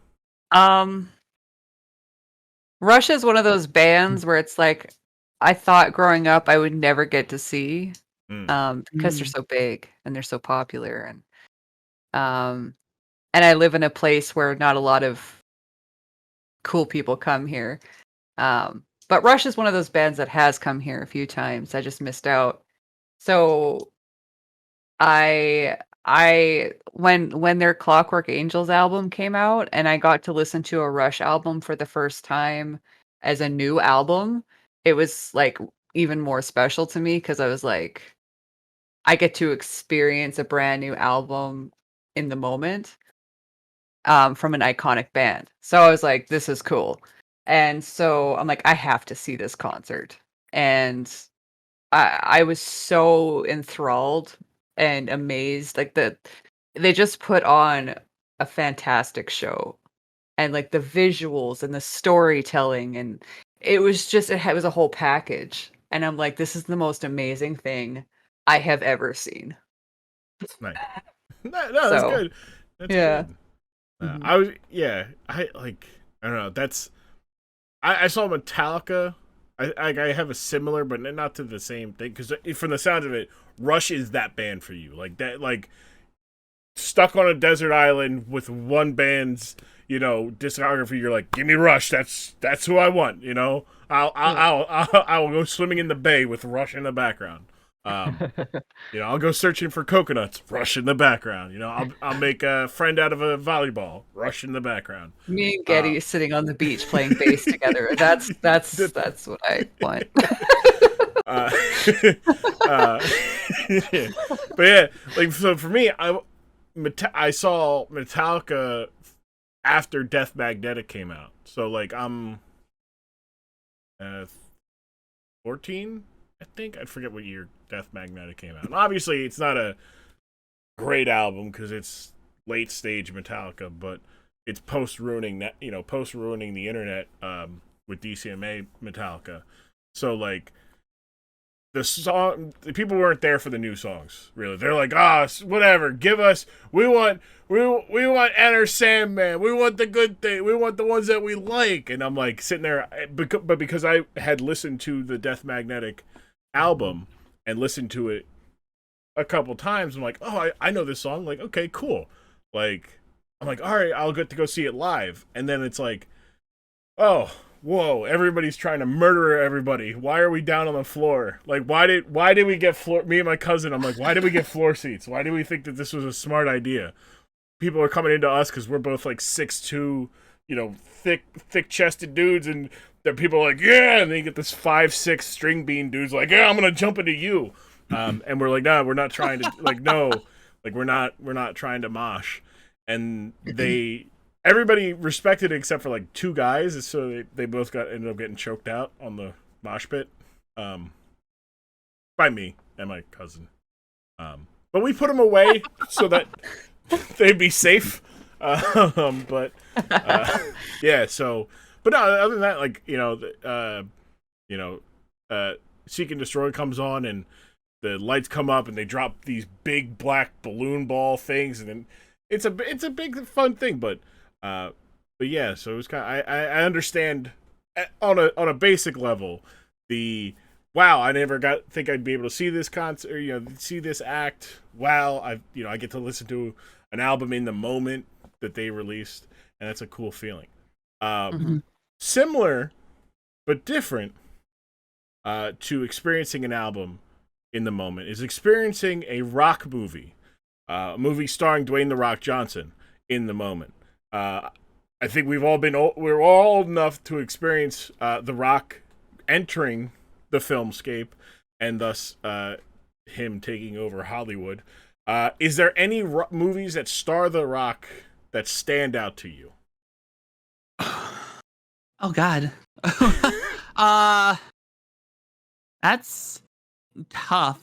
Rush is one of those bands where it's like, I thought growing up I would never get to see, because they're so big and they're so popular, and I live in a place where not a lot of cool people come here. But Rush is one of those bands that has come here a few times. I just missed out. So when their Clockwork Angels album came out and I got to listen to a Rush album for the first time as a new album, it was like even more special to me, because I was like, I get to experience a brand new album in the moment, from an iconic band. So I was like, this is cool. And so I'm like, I have to see this concert. And I was so enthralled and amazed. Like they just put on a fantastic show, and like the visuals and the storytelling, and it was a whole package. And I'm like, this is the most amazing thing I have ever seen. Nice. No, that's good. That's yeah. good. Mhm. I don't know. That's I saw Metallica. I have a similar, but not to the same thing, because from the sound of it, Rush is that band for you. Like that, like stuck on a desert island with one band's discography. You're like, give me Rush. That's who I want. I'll go swimming in the bay with Rush in the background. I'll go searching for coconuts, rush in the background. I'll make a friend out of a volleyball, rush in the background. Me and Getty sitting on the beach playing bass together. That's what I want. uh, but yeah, like so for me, I saw Metallica after Death Magnetic came out. So like I'm 14, I think. I forget what year Death Magnetic came out. And obviously, it's not a great album because it's late stage Metallica, but it's post ruining the internet with DCMA Metallica. So like the people weren't there for the new songs. Really, they're like, whatever. Give us. We want Enter Sandman. We want the good thing. We want the ones that we like. And I'm like sitting there, but because I had listened to the Death Magnetic album and listened to it a couple times, I'm like, I know this song. Like, okay, cool. Like, I'm like, all right, I'll get to go see it live. And then it's like, oh, whoa, everybody's trying to murder everybody. Why are we down on the floor? Like, why did we get floor? Me and my cousin, I'm like, why did we get floor seats? Why did we think that this was a smart idea? People are coming into us because we're both like 6'2", thick chested dudes, and the people are like, yeah, and they get this 5'6" string bean dudes like, yeah, I'm gonna jump into you, and we're like, nah, we're not trying to, like, no, like we're not trying to mosh, and everybody respected it except for like two guys, so they both ended up getting choked out on the mosh pit, by me and my cousin, but we put them away so that they'd be safe. But yeah. So, but no. Other than that, like Seek and Destroy comes on, and the lights come up, and they drop these big black balloon ball things, and then it's a big fun thing. But yeah. So it was kind of I understand on a basic level the. Wow, I never think I'd be able to see this concert, see this act. Wow, I get to listen to an album in the moment that they released, and that's a cool feeling. Similar, but different to experiencing an album in the moment is experiencing a rock movie, a movie starring Dwayne "The Rock" Johnson in the moment. I think we're all old enough to experience The Rock entering the filmscape, and thus him taking over Hollywood. Is there any movies that star The Rock that stand out to you? Oh God, that's tough.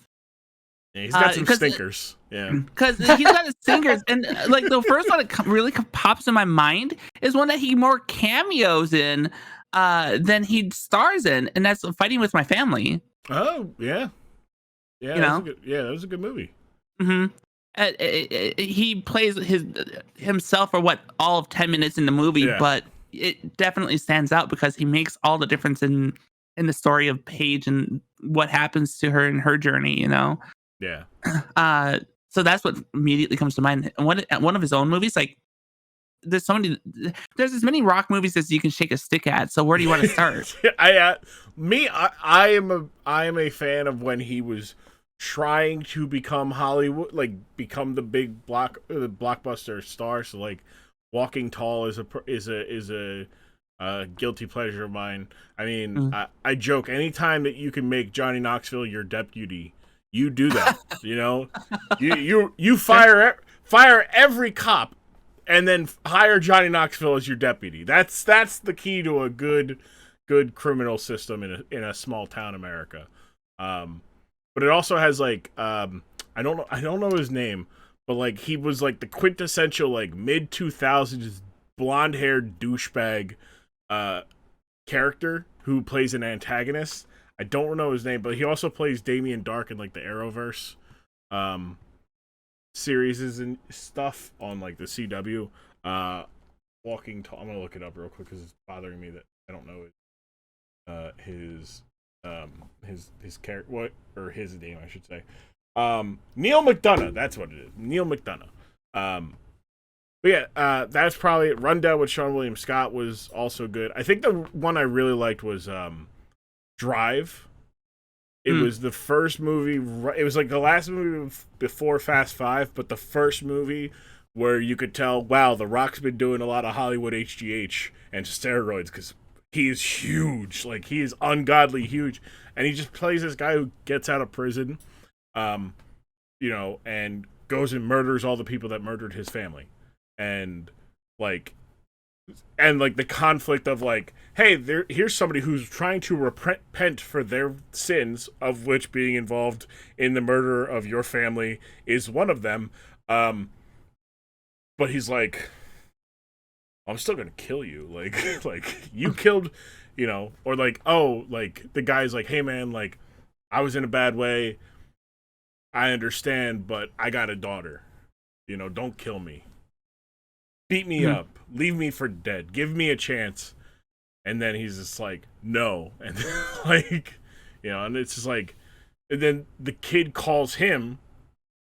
Yeah, he's got some stinkers. Yeah, because he's got his stinkers, and like the first one that really pops in my mind is one that he more cameos in than he stars in, and that's Fighting with My Family. Oh yeah, that was a good movie. He plays himself for all of 10 minutes in the movie, but it definitely stands out because he makes all the difference in the story of Paige and what happens to her in her journey. Yeah. So that's what immediately comes to mind. And one of his own movies, like there's as many Rock movies as you can shake a stick at. So where do you want to start? I am a fan of when he was trying to become Hollywood, like become the big blockbuster star. So like Walking Tall is a guilty pleasure of mine. I mean, I joke anytime that you can make Johnny Knoxville your deputy, you do that. you fire every cop and then hire Johnny Knoxville as your deputy. That's the key to a good criminal system in a small town America. But it also has like I don't know his name, but like he was like the quintessential like mid 2000s blonde haired douchebag character who plays an antagonist. I don't know his name, but he also plays Damien Dark in like the Arrowverse series and stuff on like the CW. Walking Tall. I'm gonna look it up real quick because it's bothering me that I don't know his character, what, or his name I should say. Neil McDonough. That's what it is. Neil McDonough. But yeah, that's probably it. Rundown with Sean William Scott was also good. I think the one I really liked was Drive. It was the first movie. It was like the last movie before Fast Five, but the first movie where you could tell, wow, The Rock's been doing a lot of Hollywood HGH and steroids because he is huge. Like, he is ungodly huge, and he just plays this guy who gets out of prison, and goes and murders all the people that murdered his family, and the conflict of like, hey, here's somebody who's trying to repent for their sins, of which being involved in the murder of your family is one of them. But he's like, I'm still gonna kill you. Like you killed, or like, oh, like the guy's like, hey man, like I was in a bad way. I understand, but I got a daughter. Don't kill me. Beat me up. Leave me for dead. Give me a chance. And then he's just like, no. And and it's just like, and then the kid calls him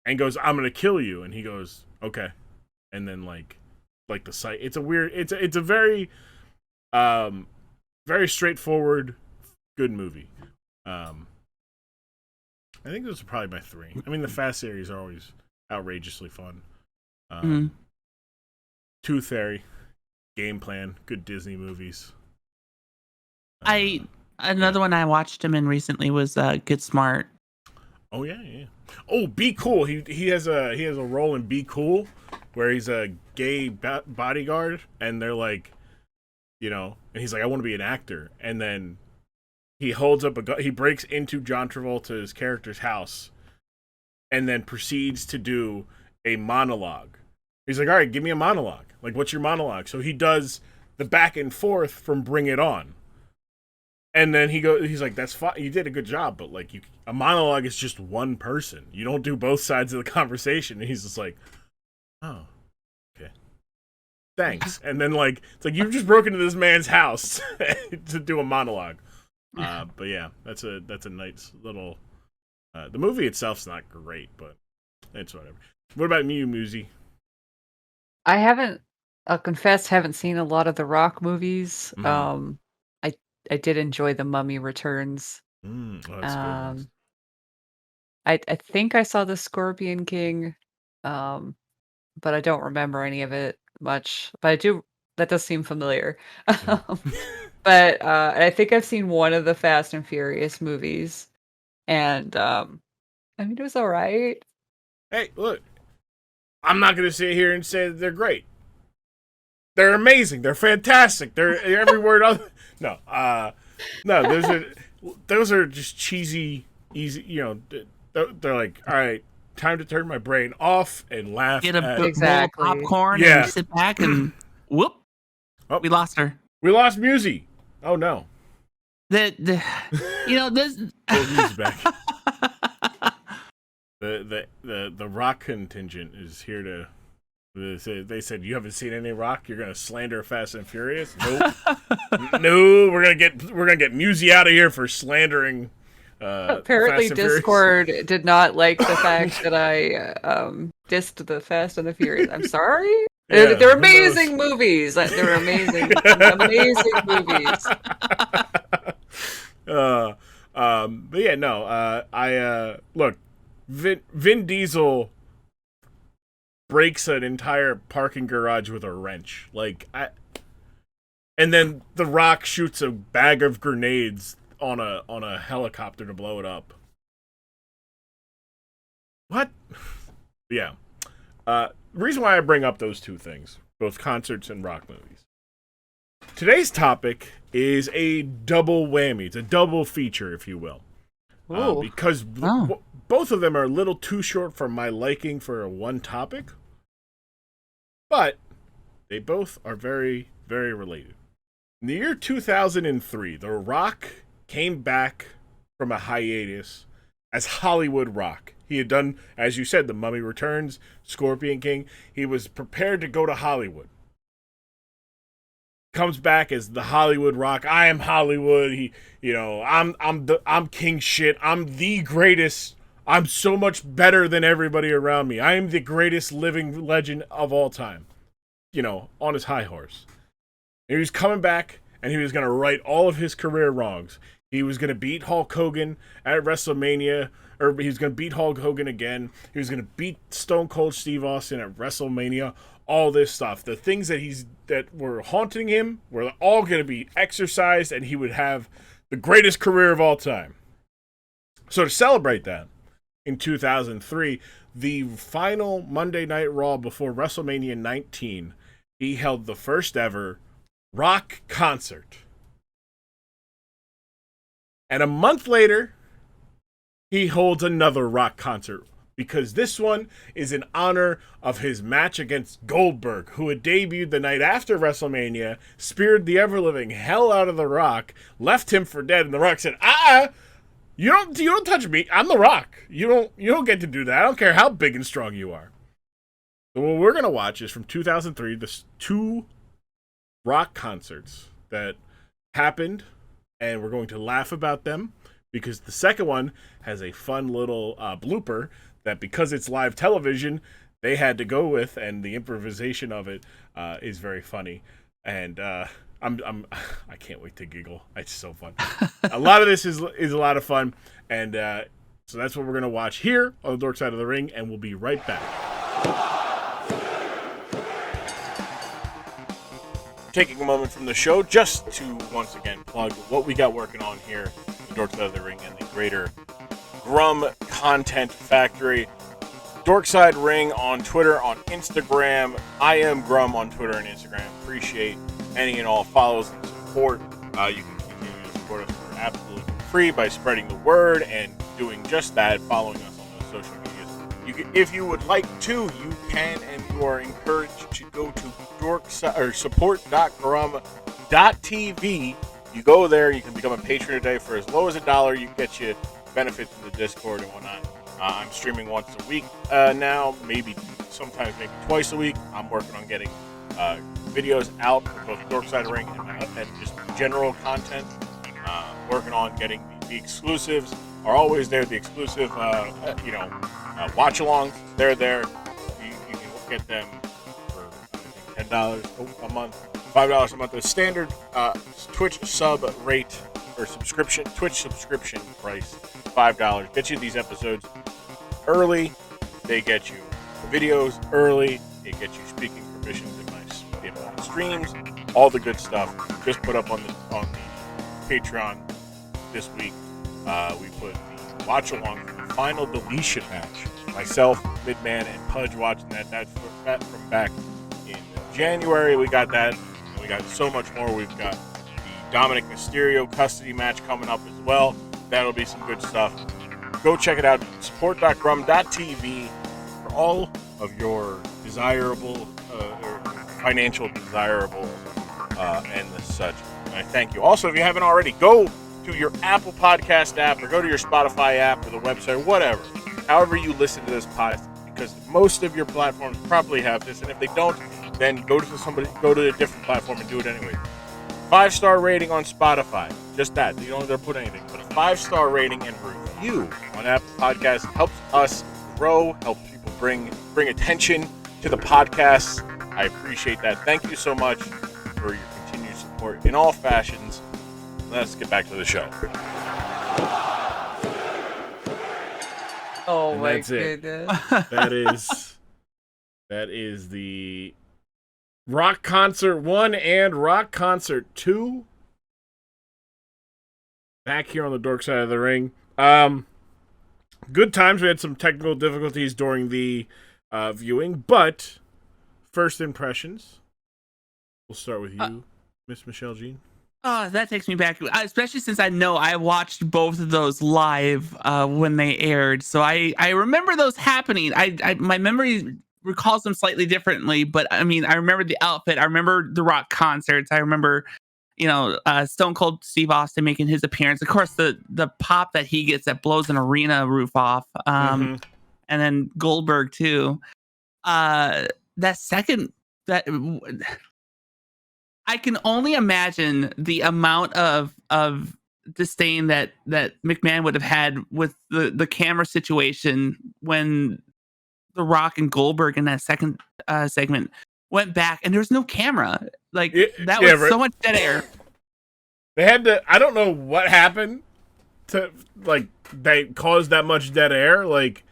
and goes, I'm going to kill you. And he goes, okay. And then like the sight, it's a very, very straightforward, good movie. I think those are probably my three. I mean, the Fast series are always outrageously fun. Tooth Fairy, Game Plan, good Disney movies. Another one I watched him in recently was Get Smart. Oh yeah. Oh, Be Cool. He has a role in Be Cool where he's a gay bodyguard, and they're like, and he's like, I want to be an actor, and then he holds up a gun. He breaks into John Travolta's character's house, and then proceeds to do a monologue. He's like, all right, give me a monologue. Like, what's your monologue? So he does the back and forth from Bring It On. And then he's like, that's fine. You did a good job, but like, a monologue is just one person. You don't do both sides of the conversation. And he's just like, oh, okay. Thanks. And then like, it's like, you've just broken into this man's house to do a monologue. But yeah, that's a nice little, the movie itself's not great, but it's whatever. What about you, Muzi? I'll confess, haven't seen a lot of the Rock movies. I did enjoy The Mummy Returns. Oh, that's good. I think I saw The Scorpion King, but I don't remember any of it much. But that does seem familiar. But I think I've seen one of the Fast and Furious movies, and I mean, it was all right. Hey, look, I'm not going to sit here and say that they're great. They're amazing. They're fantastic. They're every word of no. Those are just cheesy, easy. They're like, all right, time to turn my brain off and laugh. Get a at bowl of popcorn and sit back and whoop. Oh, we lost her. We lost Muzi. Oh no. This. Muzi's back. The Rock contingent is here to. They said, you haven't seen any Rock? You're gonna slander Fast and Furious? Nope. No, we're gonna get Muzi out of here for slandering. Apparently, Discord did not like the fact that I dissed the Fast and the Furious. I'm sorry. Yeah, they're amazing movies. They're amazing, amazing movies. But yeah, no. I look. Vin Diesel breaks an entire parking garage with a wrench. And then The Rock shoots a bag of grenades on a helicopter to blow it up. What? Yeah. The reason why I bring up those two things, both concerts and Rock movies. Today's topic is a double whammy. It's a double feature, if you will. Because both of them are a little too short for my liking for one topic. But they both are very, very related. In the year 2003, The Rock came back from a hiatus as Hollywood Rock. He had done, as you said, The Mummy Returns, Scorpion King. He was prepared to go to Hollywood. Comes back as the Hollywood Rock. I am Hollywood. I'm king shit. I'm the greatest. I'm so much better than everybody around me. I am the greatest living legend of all time. On his high horse. And he was coming back, and he was going to right all of his career wrongs. He was going to beat Hulk Hogan at WrestleMania, or he was going to beat Hulk Hogan again. He was going to beat Stone Cold Steve Austin at WrestleMania. All this stuff, the things that were haunting him, were all going to be exercised, and he would have the greatest career of all time. So to celebrate that, in 2003, the final Monday Night Raw before WrestleMania 19, he held the first ever rock concert. And a month later, he holds another rock concert, because this one is in honor of his match against Goldberg, who had debuted the night after WrestleMania, speared the ever-living hell out of The Rock, left him for dead, and The Rock said, you don't touch me. I'm The Rock. You don't get to do that. I don't care how big and strong you are. So what we're going to watch is from 2003, the 2 rock concerts that happened, and we're going to laugh about them, because the second one has a fun little blooper that, because it's live television, they had to go with, and the improvisation of it is very funny. And I can't wait to giggle. It's so fun. A lot of this is a lot of fun, and so that's what we're gonna watch here on the Dork Side of the Ring, and we'll be right back. Taking a moment from the show just to once again plug what we got working on here, the Dork Side of the Ring, and the greater Grum Content Factory. Dorkside Ring on Twitter, on Instagram. I am Grum on Twitter and Instagram. Appreciate any and all follows and support. You can continue to support us for absolutely free by spreading the word and doing just that, following us on those social medias. If you would like to, you can, and you are encouraged to go to support.grum.tv. You go there, you can become a patron today for as low as $1. You get you benefits in the Discord and whatnot. I'm streaming once a week now, sometimes maybe twice a week. I'm working on getting videos out for both Dorkside Ring and just general content. Working on getting the exclusives are always there. The exclusive, watch-alongs, they're there. You can get them for I think $10 a month, $5 a month. The standard Twitch sub rate or subscription, Twitch subscription price, $5. Get you these episodes early. They get you videos early. They get you speaking permissions in my streams. All the good stuff. Just put up on the Patreon this week. We put the watch along for the final deletion match. Myself, Midman, and Pudge watching that. That's from back in January. We got that. And we got so much more. We've got the Dominic Mysterio custody match coming up as well. That'll be some good stuff. Go check it out. Support.grum.tv for all of your desirable or financial desirable and the such. And I thank you. Also, if you haven't already, go to your Apple Podcast app or go to your Spotify app or the website, whatever. However you listen to this podcast, because most of your platforms probably have this, and if they don't, then go to a different platform and do it anyway. 5-star rating on Spotify. Just that. You don't have to put anything. But a 5-star rating and review on Apple Podcasts helps us grow, helps people bring attention to the podcast. I appreciate that. Thank you so much for your continued support in all fashions. Let's get back to the show. Oh and my that's goodness. That is the Rock Concert 1 and Rock Concert 2. Back here on the Dork Side of the Ring. Good times. We had some technical difficulties during the viewing, but first impressions. We'll start with you, MissMicheleJean. Oh, that takes me back, especially since I know I watched both of those live when they aired. So I remember those happening. My memory recalls them slightly differently, but I mean, I remember the outfit. I remember the Rock concerts. I remember, Stone Cold Steve Austin making his appearance. Of course, the pop that he gets that blows an arena roof off. And then Goldberg too. I can only imagine the amount of disdain that McMahon would have had with the camera situation when The Rock and Goldberg in that second segment went back and there was no camera. Like that was so much dead air. They had to. I don't know what happened to like they caused that much dead air. Like,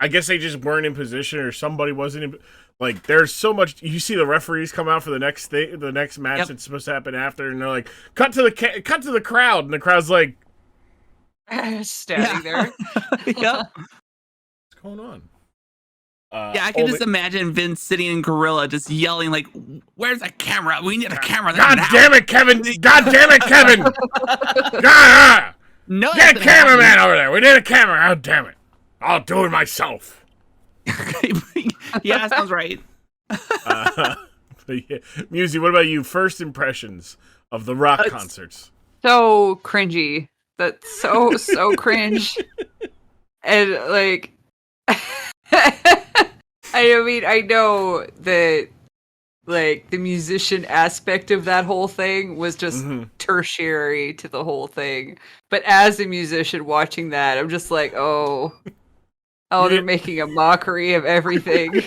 I guess they just weren't in position, or somebody wasn't in. Like, there's so much. You see the referees come out for the next thing, the next match that's supposed to happen after, and they're like, "Cut to the crowd," and the crowd's like, standing there. Yep. "What's going on?" Yeah, I can just imagine Vince sitting in Gorilla just yelling like, "Where's the camera? We need a camera!" God damn it, Kevin! God damn it, Kevin! No, get a cameraman over there. We need a camera. God damn it! I'll do it myself. Yeah, that sounds right. Yeah. Musi, what about you? First impressions of the Rock concerts? So cringy. That's so cringe. And like, I mean, I know that like the musician aspect of that whole thing was just tertiary to the whole thing. But as a musician watching that, I'm just like, oh, they're making a mockery of everything.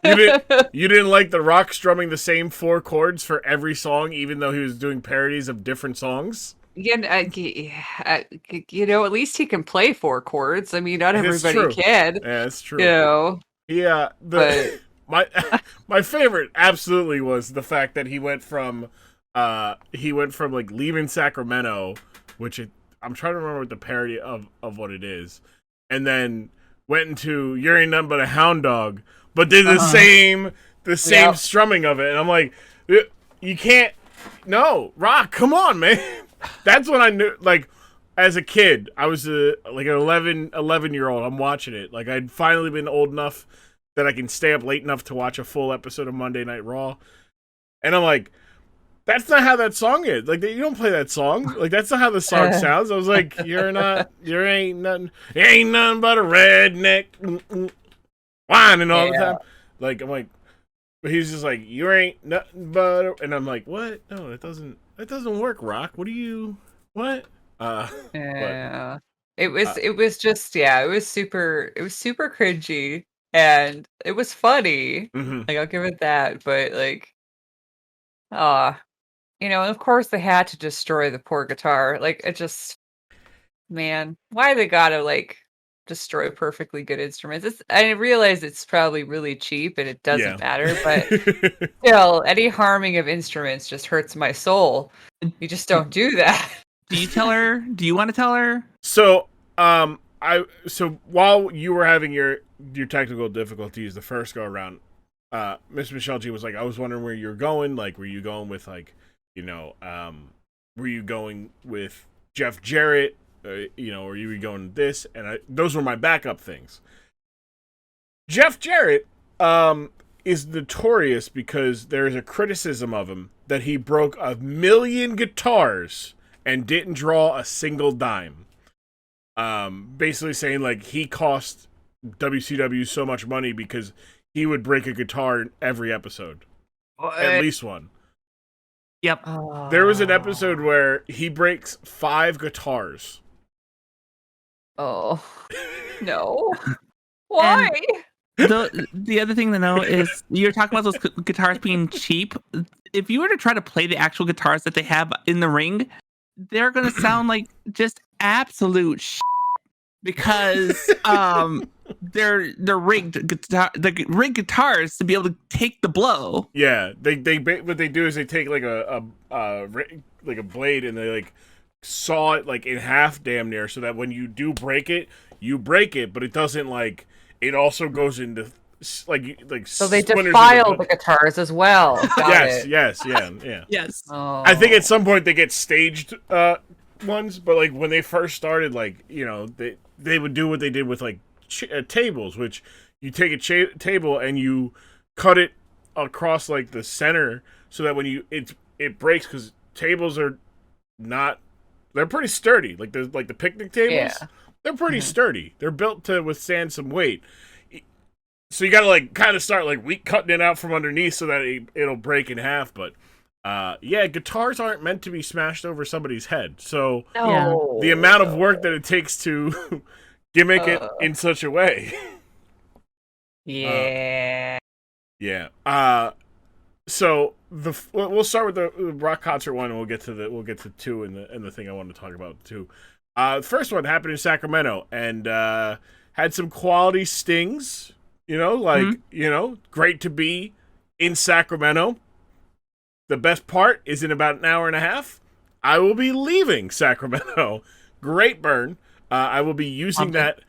You didn't like the Rock strumming the same 4 chords for every song, even though he was doing parodies of different songs? You know, at least he can play 4 chords. I mean, not everybody can. Yeah, that's true. You know? Yeah, my favorite absolutely was the fact that he went from like Leaving Sacramento, which I'm trying to remember what the parody of what it is, and then went into You Ain't Nothing But a Hound Dog, but did the same strumming of it, and I'm like, you can't. No, Rock, come on, man. That's when I knew, like, as a kid, I was like an 11-year-old. I'm watching it. Like, I'd finally been old enough that I can stay up late enough to watch a full episode of Monday Night Raw. And I'm like, that's not how that song is. Like, you don't play that song. Like, that's not how the song sounds. I was like, you ain't nothing but a redneck whining all the time. Like, I'm like, but he's just like, you ain't nothing but a, and I'm like, what? No, that doesn't work, Rock. What? Yeah. It was just, it was super cringy, and it was funny. Like, I'll give it that, but like, you know, and of course they had to destroy the poor guitar. Like, it just, man, why they gotta like destroy perfectly good instruments? I realize it's probably really cheap and it doesn't matter, but still, any harming of instruments just hurts my soul. You just don't do that. Do you tell her? Do you want to tell her? So, so while you were having your technical difficulties the first go around, MissMicheleJean was like, I was wondering where you're going. Like, were you going with like, you know, were you going with Jeff Jarrett? You know, or you were going this? And those were my backup things. Jeff Jarrett is notorious because there's a criticism of him that he broke 1 million guitars and didn't draw a single dime. Basically saying like he cost WCW so much money because he would break a guitar in every episode. At least one. Yep. There was an episode where he breaks 5 guitars. Oh, no. Why? The other thing to know is you're talking about those guitars being cheap. If you were to try to play the actual guitars that they have in the ring, they're going to sound like just absolute shit because they're rigged guitars to be able to take the blow. Yeah, they what they do is they take like a blade and they like saw it like in half damn near so that when you do break it, you break it, but it doesn't like it also goes into like so they defile the guitars as well. Yes. Oh. I think at some point they get staged ones, but like when they first started, like, you know, they would do what they did with like tables, which you take a table and you cut it across like the center so that when it breaks, because tables are not, they're pretty sturdy, like the picnic tables. They're pretty sturdy. They're built to withstand some weight. So you gotta like kind of start like cutting it out from underneath so that it'll break in half. But guitars aren't meant to be smashed over somebody's head. So the amount of work that it takes to gimmick it in such a way. Yeah. So we'll start with the rock concert one, and we'll get to two and the thing I wanted to talk about too. The first one happened in Sacramento and had some quality stings. Great to be in Sacramento. The best part is in about an hour and a half, I will be leaving Sacramento. Great burn. I will be using that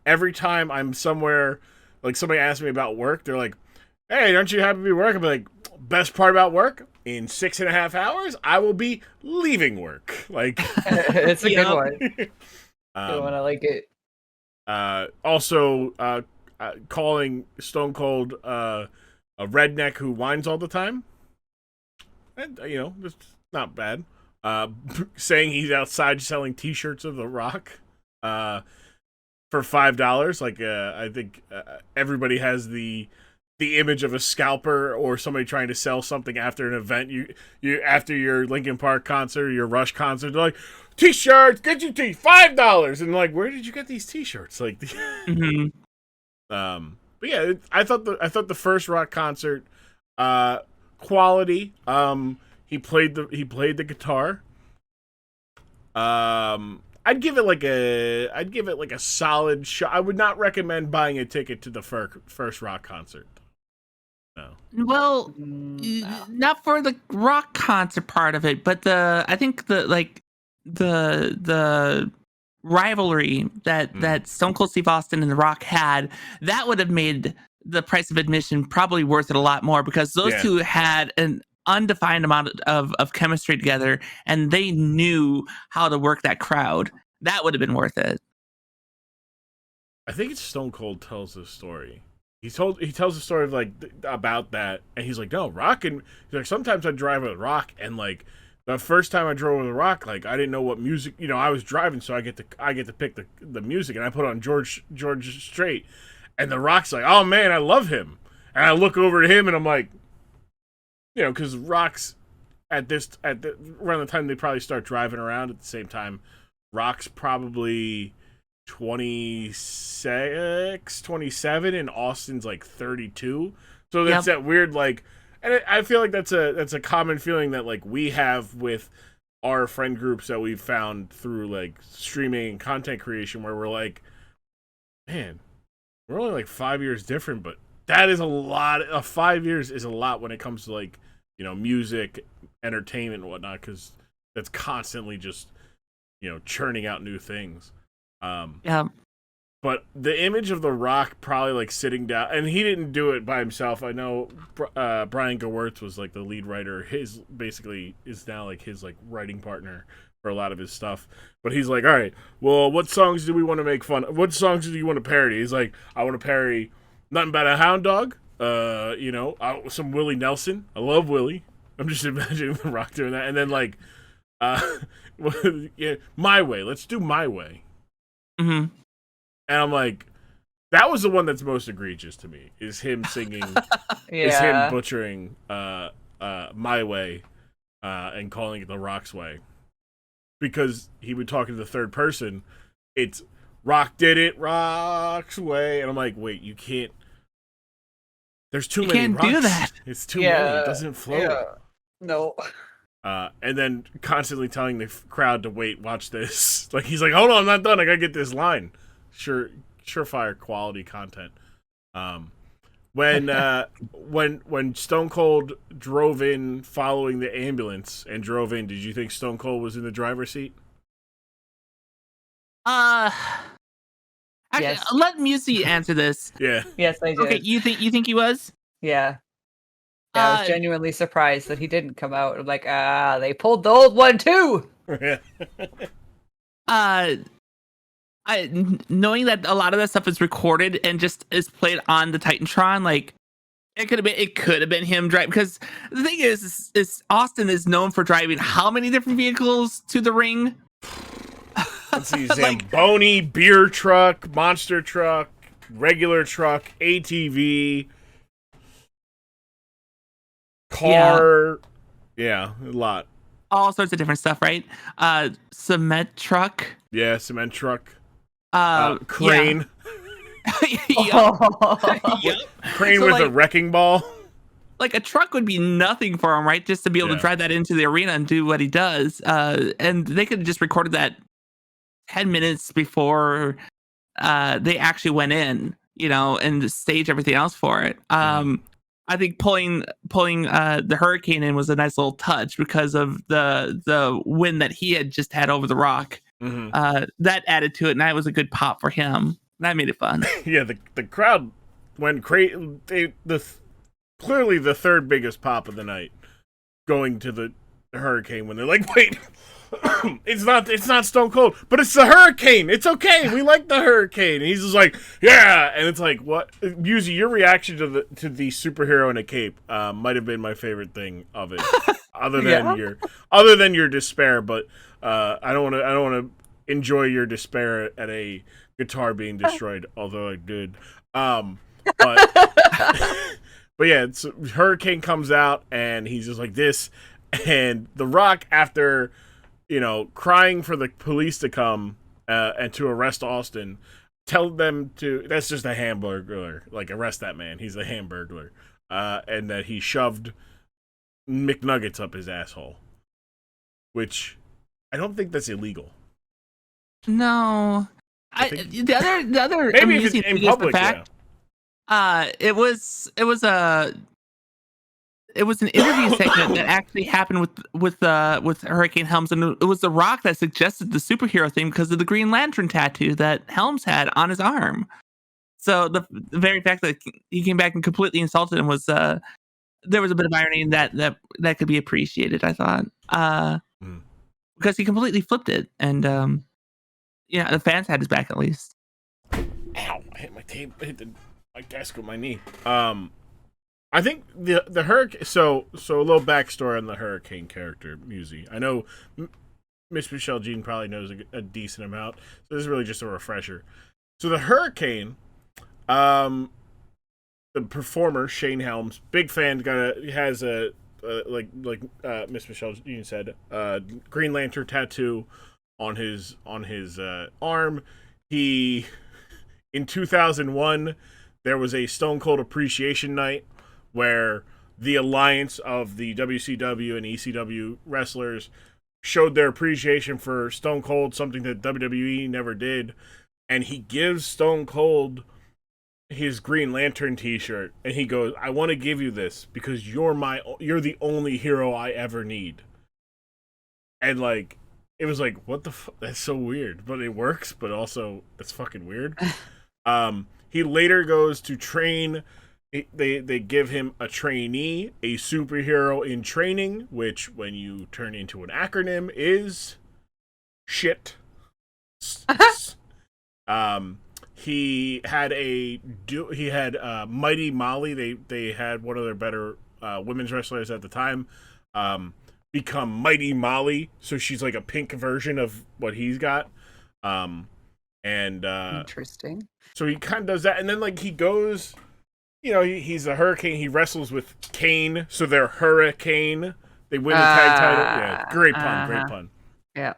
every time I'm somewhere. Like somebody asks me about work, they're like, "Hey, aren't you happy to be working?" I'm like, "Best part about work? In 6.5 hours, I will be leaving work." Like, it's a good one. Good one. I like it. Also, calling Stone Cold a redneck who whines all the time. And, it's not bad. Saying he's outside selling T-shirts of The Rock for $5. Like, I think everybody has the image of a scalper or somebody trying to sell something after an event. You after your Linkin Park concert, your Rush concert, they're like, T-shirts, get you $5. And like, where did you get these T-shirts? Like, Mm-hmm. But yeah, I thought the first Rock concert, quality. He played the guitar. I'd give it like a solid shot. I would not recommend buying a ticket to the first Rock concert. No. Well, not for the rock concert part of it, but I think the rivalry that Stone Cold Steve Austin and The Rock had, that would have made the price of admission probably worth it a lot more, because those two had an undefined amount of chemistry together, and they knew how to work that crowd. That would have been worth it. I think it's Stone Cold tells this story. He tells the story of like about that, and he's like, no, Rock, and he's like, sometimes I drive with Rock, and like the first time I drove with Rock, like I didn't know what music, I was driving, so I get to pick the music, and I put on George Strait, and the Rock's like, oh man, I love him, and I look over at him, and I'm like, because Rock's around the time they probably start driving around at the same time, Rock's probably 26, 27, and Austin's like 32. So that's that weird, like, and I feel like that's a common feeling that like we have with our friend groups that we've found through like streaming and content creation, where we're like, man, we're only like 5 years different, but that is a lot. 5 years is a lot when it comes to like, music, entertainment, and whatnot, because that's constantly just, churning out new things. But the image of The Rock probably like sitting down, and he didn't do it by himself. I know Brian Gewirtz was like the lead writer. His basically is now like his like writing partner for a lot of his stuff. But he's like, all right, well, what songs do we want to make fun of? What songs do you want to parody? He's like, I want to parody Nothing But a Hound Dog. Some Willie Nelson. I love Willie. I'm just imagining The Rock doing that. And then like, My Way. Let's do My Way. Mm-hmm. And I'm like, that was the one that's most egregious to me. Is him singing, is him butchering My Way, and calling it The Rock's Way, because he would talk in the third person. It's Rock did it, Rock's way, and I'm like, wait, you can't. There's too many. Can't rocks. do that. It's too many. It doesn't flow. Yeah. No. And then constantly telling the crowd to wait, watch this. Like he's like, hold on, I'm not done. I gotta get this line. Surefire quality content. When Stone Cold drove in following the ambulance and drove in, did you think Stone Cold was in the driver's seat? Actually, Yes. let Musi answer this. Yeah. Yes, I did. Okay, you think he was? Yeah. I was genuinely surprised that he didn't come out. I'm like, they pulled the old one too. Knowing that a lot of that stuff is recorded and just is played on the Titantron, like it could have been him driving. Because the thing is Austin is known for driving how many different vehicles to the ring? Let's see, Zamboni, beer truck, monster truck, regular truck, ATV, car. Yeah, a lot. All sorts of different stuff, right? Cement truck. Yeah, cement truck. Crane Crane. Yep. Crane So, with like, a wrecking ball. like a truck would be nothing for him, right? Just to be able to drive that into the arena and do what he does. And they could have just recorded that 10 minutes before they actually went in, and staged everything else for it. I think pulling the Hurricane in was a nice little touch because of the win that he had just had over The Rock. That added to it, and that was a good pop for him. That made it fun. Yeah, the crowd went crazy. Clearly the third biggest pop of the night, going to the Hurricane when they're like, wait, it's not Stone Cold, but it's the Hurricane. It's okay. We like the Hurricane. And he's just like, yeah. And it's like, what? Yuzi, your reaction to the superhero in a cape might have been my favorite thing of it, other than your despair. But I don't want to enjoy your despair at a guitar being destroyed, although I did. But yeah, Hurricane comes out and he's just like this, and The Rock, after crying for the police to come and to arrest Austin, tell them to, that's just a hamburglar, like, arrest that man, he's a hamburglar, and that he shoved McNuggets up his asshole, which I don't think that's illegal. No, the other maybe if it's in public, it was an interview segment that actually happened with Hurricane Helms, and it was The Rock that suggested the superhero thing because of the Green Lantern tattoo that Helms had on his arm. So the very fact that he came back and completely insulted him was there was a bit of irony in that could be appreciated, I thought, because he completely flipped it, and the fans had his back at least. Ow! I hit my tape. I hit my desk with my knee. I think the Hurricane. So a little backstory on the Hurricane character, Musi. I know MissMicheleJean probably knows a decent amount, so this is really just a refresher. So the Hurricane, the performer Shane Helms, big fan, has a like MissMicheleJean said, Green Lantern tattoo on his arm. He, in 2001, there was a Stone Cold Appreciation Night where the alliance of the WCW and ECW wrestlers showed their appreciation for Stone Cold, something that WWE never did, and he gives Stone Cold his Green Lantern t-shirt, and he goes, I want to give you this because you're the only hero I ever need. And like, it was like, what the fuck? That's so weird, but it works, but also it's fucking weird. He later goes to train. They give him a trainee, a superhero in training, which when you turn into an acronym is shit. He had Mighty Molly. They had one of their better women's wrestlers at the time become Mighty Molly, so she's like a pink version of what he's got. Interesting. So he kind of does that, and then like he goes, he's a Hurricane. He wrestles with Kane, so they're Hurricane. They win the tag title. Yeah, great pun. Yeah.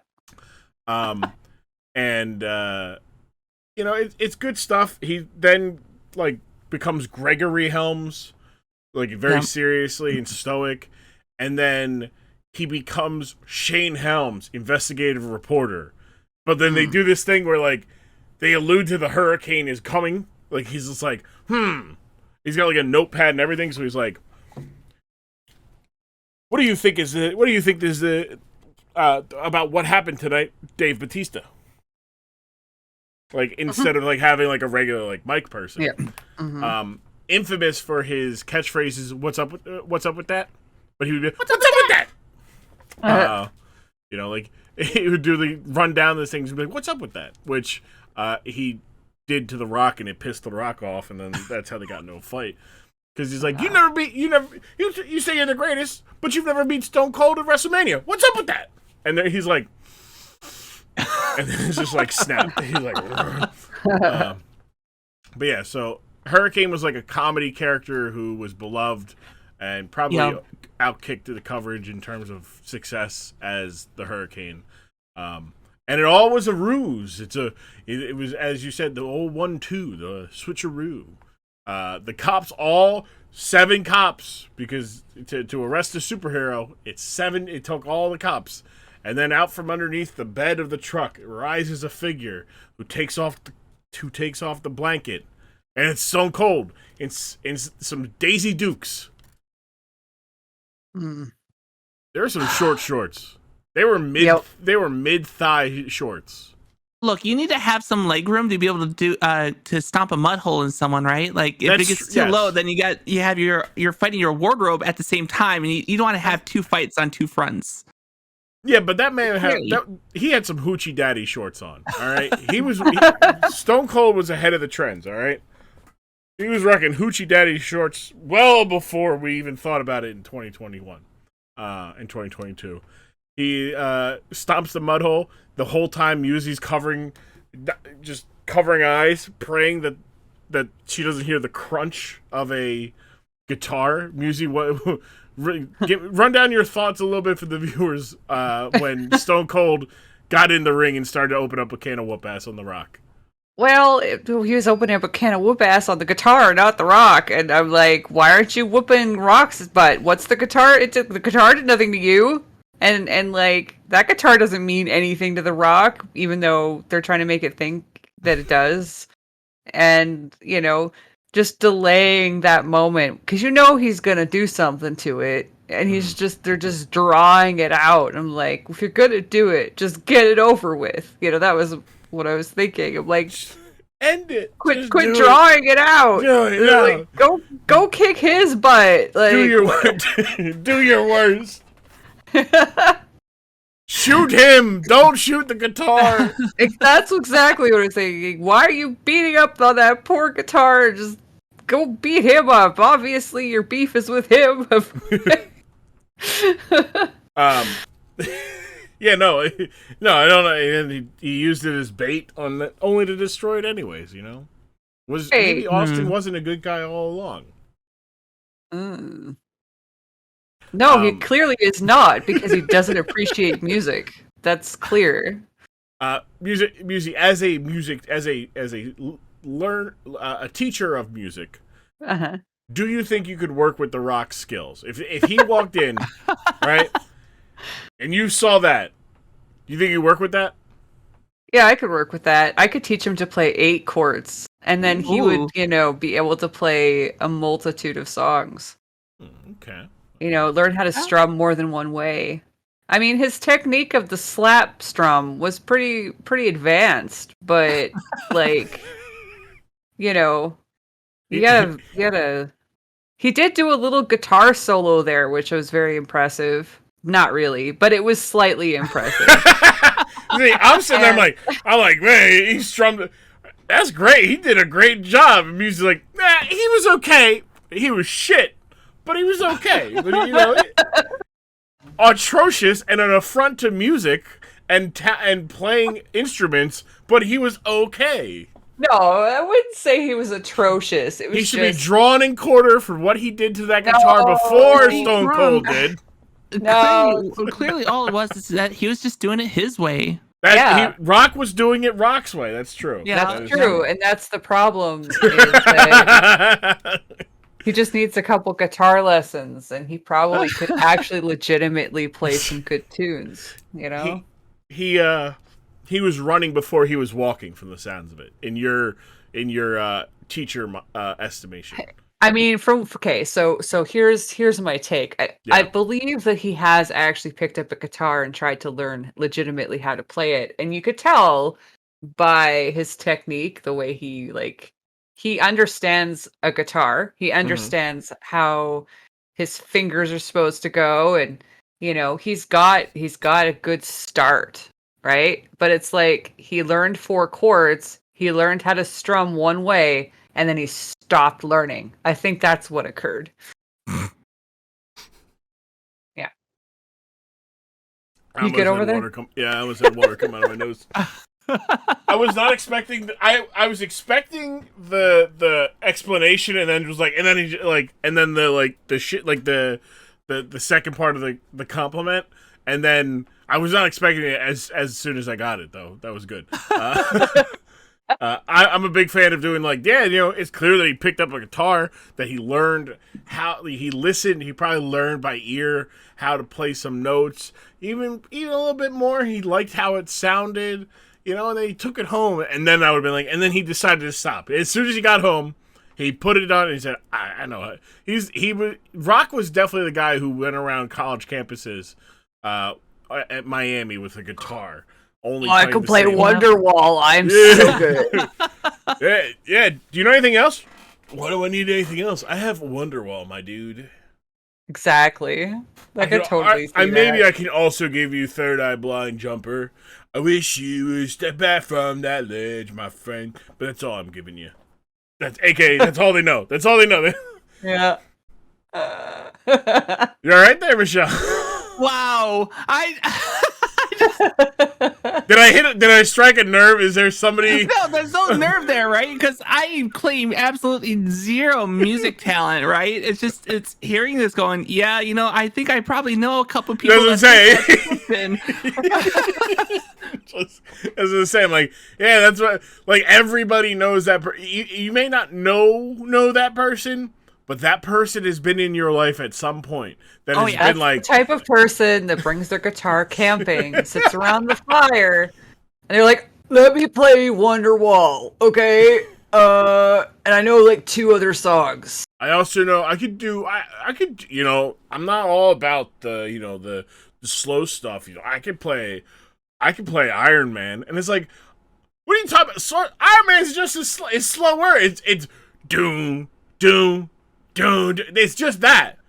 It's good stuff. He then like becomes Gregory Helms, like very seriously and stoic, and then he becomes Shane Helms, investigative reporter. But then they do this thing where like they allude to the Hurricane is coming. Like he's just like, He's got like a notepad and everything, so he's like, What do you think is about what happened tonight, Dave Bautista? Like instead of like having like a regular like mic person. Yeah. Infamous for his catchphrases, what's up with that? But he would be, what's up with that? Like he would do the run down the things and be like, what's up with that? Which he did to The Rock, and it pissed The Rock off, and then that's how they got into a fight. Because he's like, you say you're the greatest, but you've never beat Stone Cold at WrestleMania. What's up with that? And then he's like, and then it's just like snap. He's like, but yeah, so Hurricane was like a comedy character who was beloved and probably outkicked the coverage in terms of success as the Hurricane. And it all was a ruse. It was, as you said, the old 1-2, the switcheroo. The cops all 7 cops because to arrest a superhero, it's 7. It took all the cops, and then out from underneath the bed of the truck rises a figure who takes off the blanket, and it's Stone Cold in some Daisy Dukes. Mm. There are some short shorts. They were mid thigh shorts. Look, you need to have some leg room to be able to do to stomp a mud hole in someone, right? Like if it gets too low, then you're fighting your wardrobe at the same time, and you don't want to have 2 fights on 2 fronts. Yeah, but that man he had some hoochie daddy shorts on. All right, Stone Cold was ahead of the trends. All right, he was rocking hoochie daddy shorts well before we even thought about it in 2021, in 2022. He stomps the mud hole. The whole time, Musie's covering eyes, praying that she doesn't hear the crunch of a guitar. Musie, run down your thoughts a little bit for the viewers when Stone Cold got in the ring and started to open up a can of whoop ass on The Rock. Well, he was opening up a can of whoop ass on the guitar, not the Rock. And I'm like, why aren't you whooping Rock's butt? What's the guitar? The guitar did nothing to you. And like, that guitar doesn't mean anything to The Rock, even though they're trying to make it think that it does. And, just delaying that moment, because he's going to do something to it. And they're just drawing it out. I'm like, if you're going to do it, just get it over with. That was what I was thinking. I'm like, end it. Quit drawing it out. Do it, no. Like, go kick his butt. Like, do your worst. Shoot him! Don't shoot the guitar! That's exactly what I'm thinking. Why are you beating up on that poor guitar? Just go beat him up. Obviously, your beef is with him. Yeah, no, I don't know. And he used it as bait only to destroy it, anyways. Maybe Austin wasn't a good guy all along. No, he clearly is not, because he doesn't appreciate music. That's clear. Music as a teacher of music. Uh-huh. Do you think you could work with The Rock's skills? If he walked in, right, and you saw that, do you think you'd work with that? Yeah, I could work with that. I could teach him to play 8 chords, and then he would, be able to play a multitude of songs. Okay. Learn how to strum more than one way. I mean, his technique of the slap strum was pretty advanced, but like, you gotta. He did do a little guitar solo there, which was very impressive. Not really, but it was slightly impressive. See, I'm sitting there, I'm like, man, he strummed. That's great. He did a great job. And Music's like, nah, he was okay. He was shit. But he was okay. But, atrocious and an affront to music and playing instruments, but he was okay. No, I wouldn't say he was atrocious. He should be drawn and quartered for what he did to that guitar before Stone Cold did. No. Clearly all it was is that he was just doing it his way. Rock was doing it Rock's way. That's true. Yeah, that's true. And that's the problem. Is that he just needs a couple guitar lessons, and he probably could actually legitimately play some good tunes. He was running before he was walking, from the sounds of it. In your teacher estimation. I mean, so here's my take. I believe that he has actually picked up a guitar and tried to learn legitimately how to play it, and you could tell by his technique, the way he understands a guitar. He understands how his fingers are supposed to go, and he's got a good start, right? But it's like he learned 4 chords, he learned how to strum one way, and then he stopped learning. I think that's what occurred. Yeah. You get over there? I almost had water come out of my nose. I was not expecting. I was expecting the explanation, and then it was like, and then the shit, like the second part of the compliment, and then I was not expecting it as soon as I got it, though. That was good. I'm a big fan of doing like, yeah, it's clear that he picked up a guitar, that he learned how, he listened, he probably learned by ear how to play some notes, even a little bit more. He liked how it sounded, and then he took it home, and then I would have been like, and then he decided to stop. As soon as he got home, he put it on and he said, I know it. Rock was definitely the guy who went around college campuses at Miami with a guitar. I can play Wonderwall. I'm so good. Yeah. Do you know anything else? Why do I need anything else? I have Wonderwall, my dude. Exactly. I could totally see that. Maybe I can also give you Third Eye Blind Jumper. I wish you would step back from that ledge, my friend. But that's all I'm giving you. That's AKA, that's all they know. That's all they know. Yeah. You're all right there, Michelle. Wow. Did I strike a nerve? Is there somebody? No, there's no nerve there, right? Because I claim absolutely zero music talent, right? It's hearing this going, yeah, I think I probably know a couple people. Doesn't say. As I was saying, like, yeah, that's what, like, everybody knows that. You may not know that person, but that person has been in your life at some point. That has been like the type of person that brings their guitar camping, sits around the fire, and they're like, "Let me play Wonderwall, okay?" And I know like 2 other songs. I also know I could, I'm not all about the slow stuff. I could play Iron Man, and it's like, what are you talking about? Iron Man's just it's slower. It's doom, doom, doom. It's just that.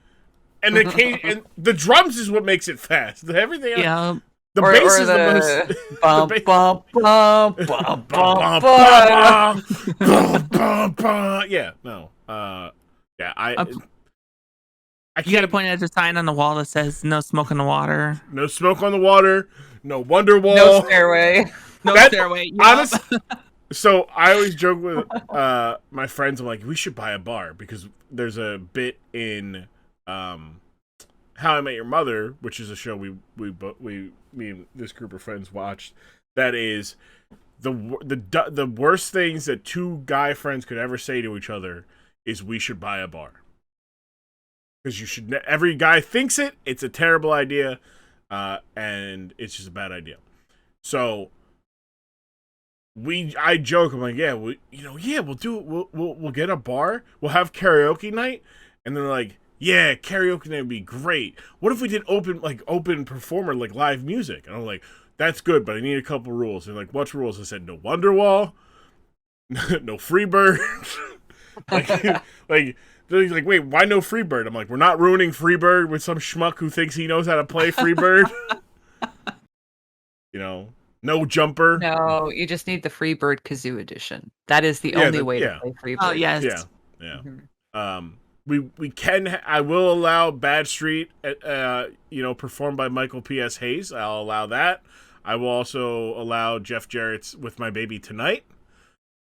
And the drums is what makes it fast. Everything else, yeah. The bass is the most. Bum, bum, bum, bum, bum, bum. Yeah, no. Yeah, You got to point at a sign on the wall that says "No smoke on the water." No smoke on the water. No Wonderwall. No stairway. No stairway. Yep. Honestly, so I always joke with my friends. I'm like, we should buy a bar because there's a bit in How I Met Your Mother, which is a show me and this group of friends watched. That is the worst things that 2 guy friends could ever say to each other is we should buy a bar. Because you should. Every guy thinks it's a terrible idea, and it's just a bad idea. So I joke. I'm like, yeah, we'll do it. We'll get a bar. We'll have karaoke night, and they're like, yeah, karaoke night would be great. What if we did open performer, like live music? And I'm like, that's good, but I need a couple rules. And like, what's rules? I said, no Wonderwall, no Freebird. like. He's like, wait, why no Freebird? I'm like, we're not ruining Freebird with some schmuck who thinks he knows how to play Freebird. No jumper. No, you just need the Freebird Kazoo edition. That is the only way to play Freebird. Oh, yes. Yeah. Mm-hmm. We can. I will allow Bad Street, performed by Michael P.S. Hayes. I'll allow that. I will also allow Jeff Jarrett's "With My Baby Tonight."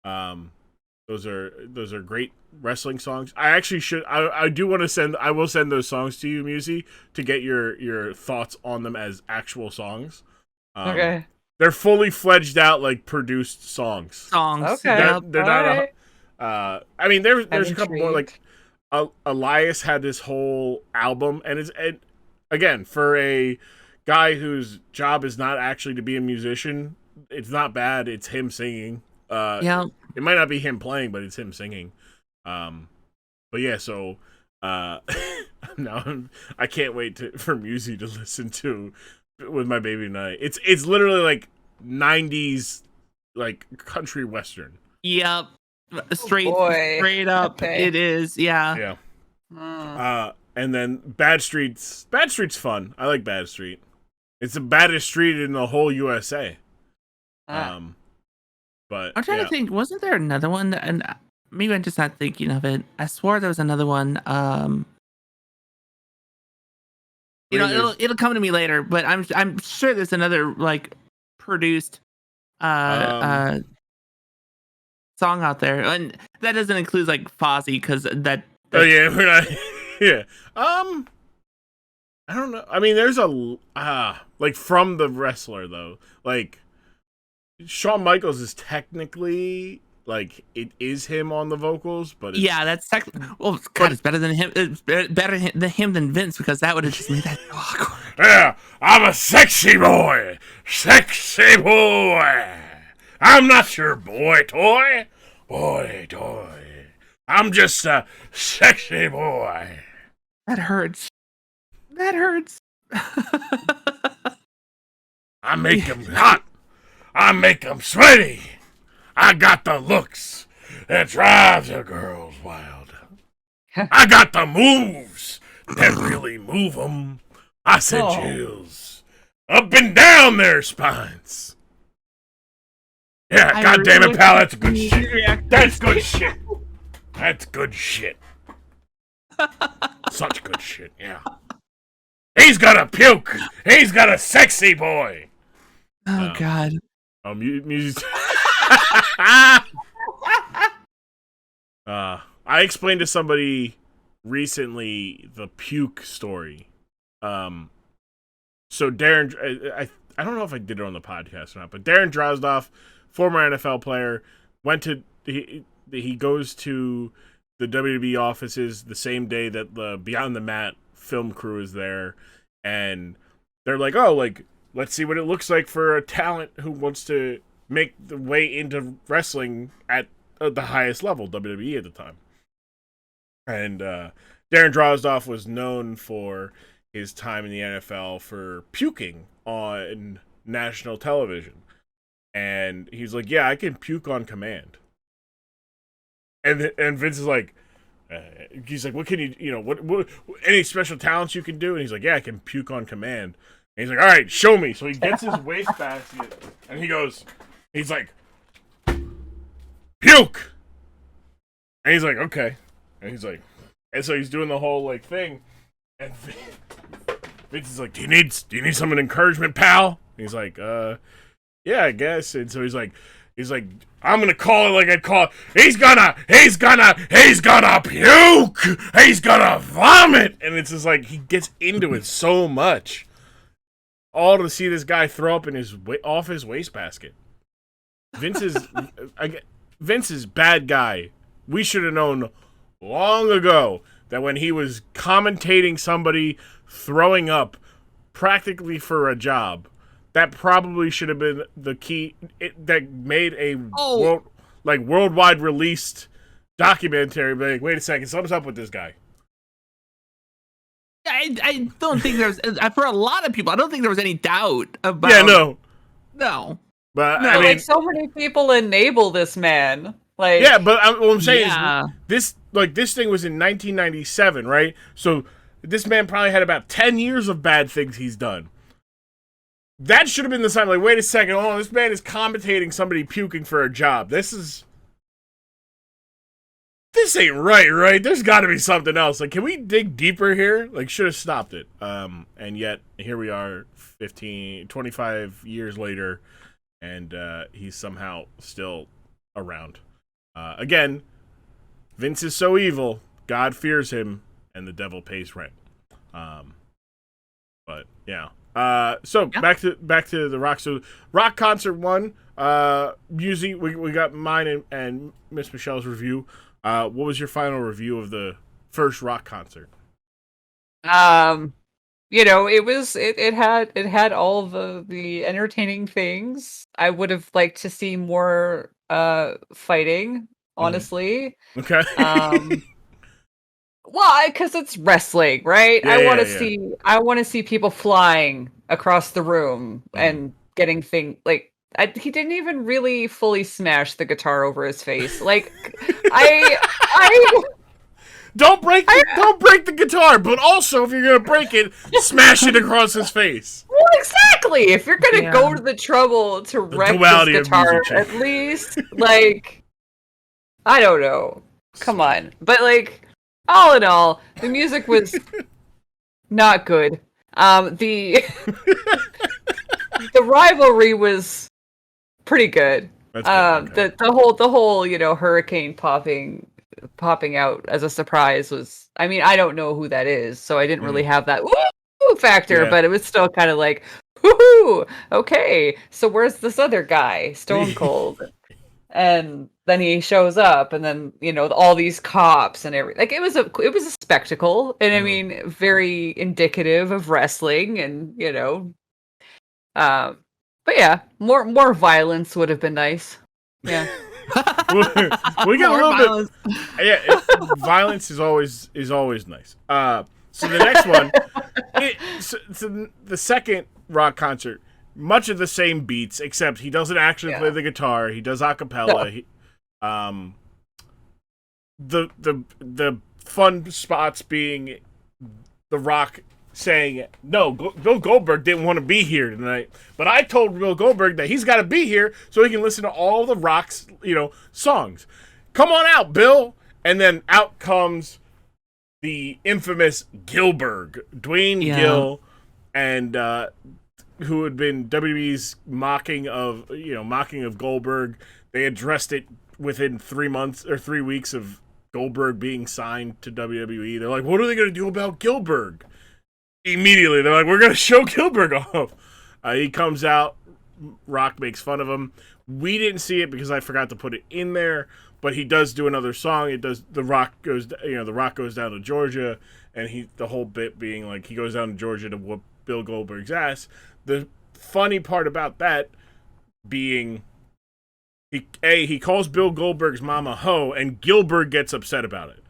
Those are great wrestling songs. I actually should. I do want to send. I will send those songs to you, Musi, to get your thoughts on them as actual songs. Okay. They're fully fledged out, like produced songs. Okay. They're not. Right. I mean, there's I'm a couple more. Like Elias had this whole album, and again, for a guy whose job is not actually to be a musician, it's not bad. It's him singing. Yeah. It might not be him playing, but it's him singing. But yeah, so now I can't wait for Musi to listen to "With My Baby Tonight." It's literally like 90s like country western. Yep. Straight up. Okay. It is. Yeah. Yeah. And then Bad Street's fun. I like Bad Street. It's the baddest street in the whole USA. But I'm trying to think. Wasn't there another one? And maybe I'm just not thinking of it. I swore there was another one. It'll come to me later. But I'm sure there's another like produced song out there, and that doesn't include like Fozzy because that. Oh yeah, we're not. Yeah. I don't know. I mean, there's a like from the wrestler though, like. Shawn Michaels is technically like it is him on the vocals, but it's, Yeah, that's well, God, it's better than him. It's better than him than Vince, because that would have just made that awkward. yeah, I'm a sexy boy, sexy boy. I'm not your boy toy. I'm just a sexy boy. That hurts. That hurts. I make him hot. I make him sweaty. I got the looks that drives the girls wild. I got the moves that really move them. I send chills up and down their spines. Yeah, goddamn it, pal, that's good shit. That's good shit. That's good shit. Such good shit, yeah. He's got a puke. He's got a sexy boy. Oh, God. Oh, music. I explained to somebody recently the puke story. So Darren, I don't know if I did it on the podcast or not, but Darren Drozdoff, former NFL player, he goes to the WWE offices the same day that the Beyond the Mat film crew is there, and they're like, oh, like, let's see what it looks like for a talent who wants to make the way into wrestling at the highest level, WWE at the time. And Darren Drozdoff was known for his time in the NFL for puking on national television. And he's like, yeah, I can puke on command. And Vince is like, he's like, what can you, what any special talents you can do? And he's like, yeah, I can puke on command. And he's like, all right, show me. So he gets his wastebasket, and he's like, puke. And he's like, okay. And he's like, and so he's doing the whole like thing, and Vince is like, do you need some encouragement, pal? And he's like, yeah, I guess. And so he's like, I'm gonna call it like I'd call it. He's gonna puke. He's gonna vomit. And it's just like he gets into it so much, all to see this guy throw up in off his wastebasket. Vince's bad guy. We should have known long ago that when he was commentating somebody throwing up practically for a job, that probably should have been the key that made a worldwide released documentary. Like, wait a second, something's up with this guy. I don't think there's, for a lot of people, I don't think there was any doubt about. Yeah, no. But no, I mean, like, so many people enable this man. Like, yeah, but what I'm saying is this thing was in 1997, right? So this man probably had about 10 years of bad things he's done. That should have been the sign. Like, wait a second, hold on, this man is commentating somebody puking for a job. This ain't right? There's got to be something else. Like, can we dig deeper here? Like, should have stopped it. And yet here we are, 25 years later, and he's somehow still around. Again, Vince is so evil, God fears him, and the devil pays rent. But yeah. Back to the rock. So rock concert 1. Usually we got mine and Miss Michelle's review. What was your final review of the first rock concert? It had all the entertaining things. I would have liked to see more fighting, honestly. Okay. Why? Because it's wrestling, right? Yeah, I want to see people flying across the room and getting things like. He didn't even really fully smash the guitar over his face. Like, Don't break the guitar, but also if you're gonna break it, smash it across his face. Well, exactly. If you're gonna go to the trouble to wreck this guitar, at least, like, I don't know. Come on, but like, all in all, the music was not good. The rivalry was pretty good. That's good. Okay. The whole hurricane popping out as a surprise was, I mean, I don't know who that is, so I didn't really have that woo factor, but it was still kind of like, Woohoo! Okay, so where's this other guy, Stone Cold? And then he shows up, and then all these cops and everything. Like it was a spectacle, and I mean, very indicative of wrestling, and but yeah, more violence would have been nice. Yeah. We got a little violence. Yeah, violence is always nice. So the next one, so the second rock concert, much of the same beats, except he doesn't actually play the guitar. He does a cappella. No. The fun spots being the Rock saying, no, Bill Goldberg didn't want to be here tonight, but I told Bill Goldberg that he's got to be here so he can listen to all the Rock's, songs. Come on out, Bill. And then out comes the infamous Gilberg, Dwayne Gill, and who had been WWE's mocking of Goldberg. They addressed it within 3 weeks of Goldberg being signed to WWE. They're like, what are they going to do about Gilberg? Immediately, they're like, we're going to show Gilberg off. He comes out. Rock makes fun of him. We didn't see it because I forgot to put it in there, but he does do another song. It does. The Rock goes down to Georgia, and the whole bit being like he goes down to Georgia to whoop Bill Goldberg's ass. The funny part about that being he calls Bill Goldberg's mom a hoe, and Gilbert gets upset about it.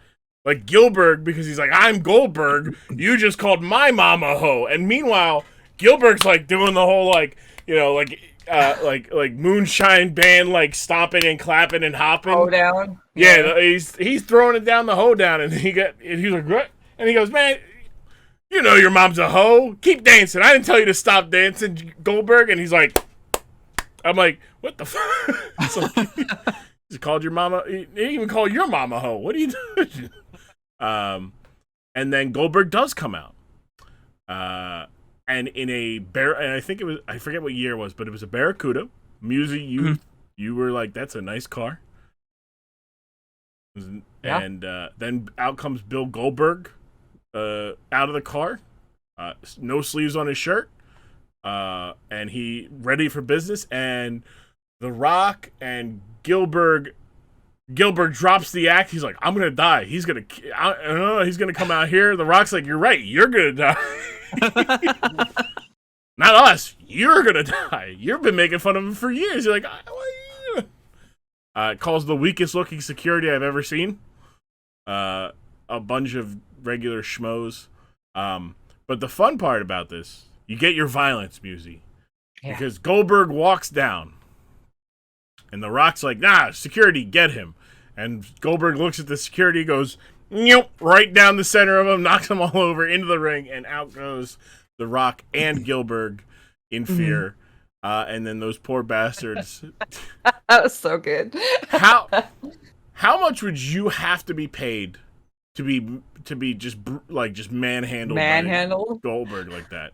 Like Gilbert, because he's like, I'm Goldberg, you just called my mom a hoe. And meanwhile, Gilbert's like doing the whole like moonshine band, like stomping and clapping and hopping. Hoe down. Yeah, he's throwing it down the hoe down, and he's like, what? And he goes, man, you know your mom's a hoe. Keep dancing. I didn't tell you to stop dancing, Goldberg. And he's like, I'm like, what the fuck? So, he called your mama. He didn't even call your mama a hoe. What are you doing? And then Goldberg does come out. And in and I think I forget what year it was, but it was a Barracuda. Musi, you were like, that's a nice car. And then out comes Bill Goldberg out of the car. No sleeves on his shirt. And he ready for business. And The Rock and Gilbert drops the act. He's like, I'm gonna die. He's gonna come out here. The Rock's like, you're right. You're gonna die. Not us. You're gonna die. You've been making fun of him for years. You're like, calls the weakest looking security I've ever seen. A bunch of regular schmoes. But the fun part about this, you get your violence, Musi. Yeah. Because Goldberg walks down. And The Rock's like, nah, security, get him. And Goldberg looks at the security, goes, right down the center of him, knocks him all over into the ring, and out goes The Rock and Gilberg in fear. And then those poor bastards. That was so good. How much would you have to be paid to be just manhandled by Goldberg like that?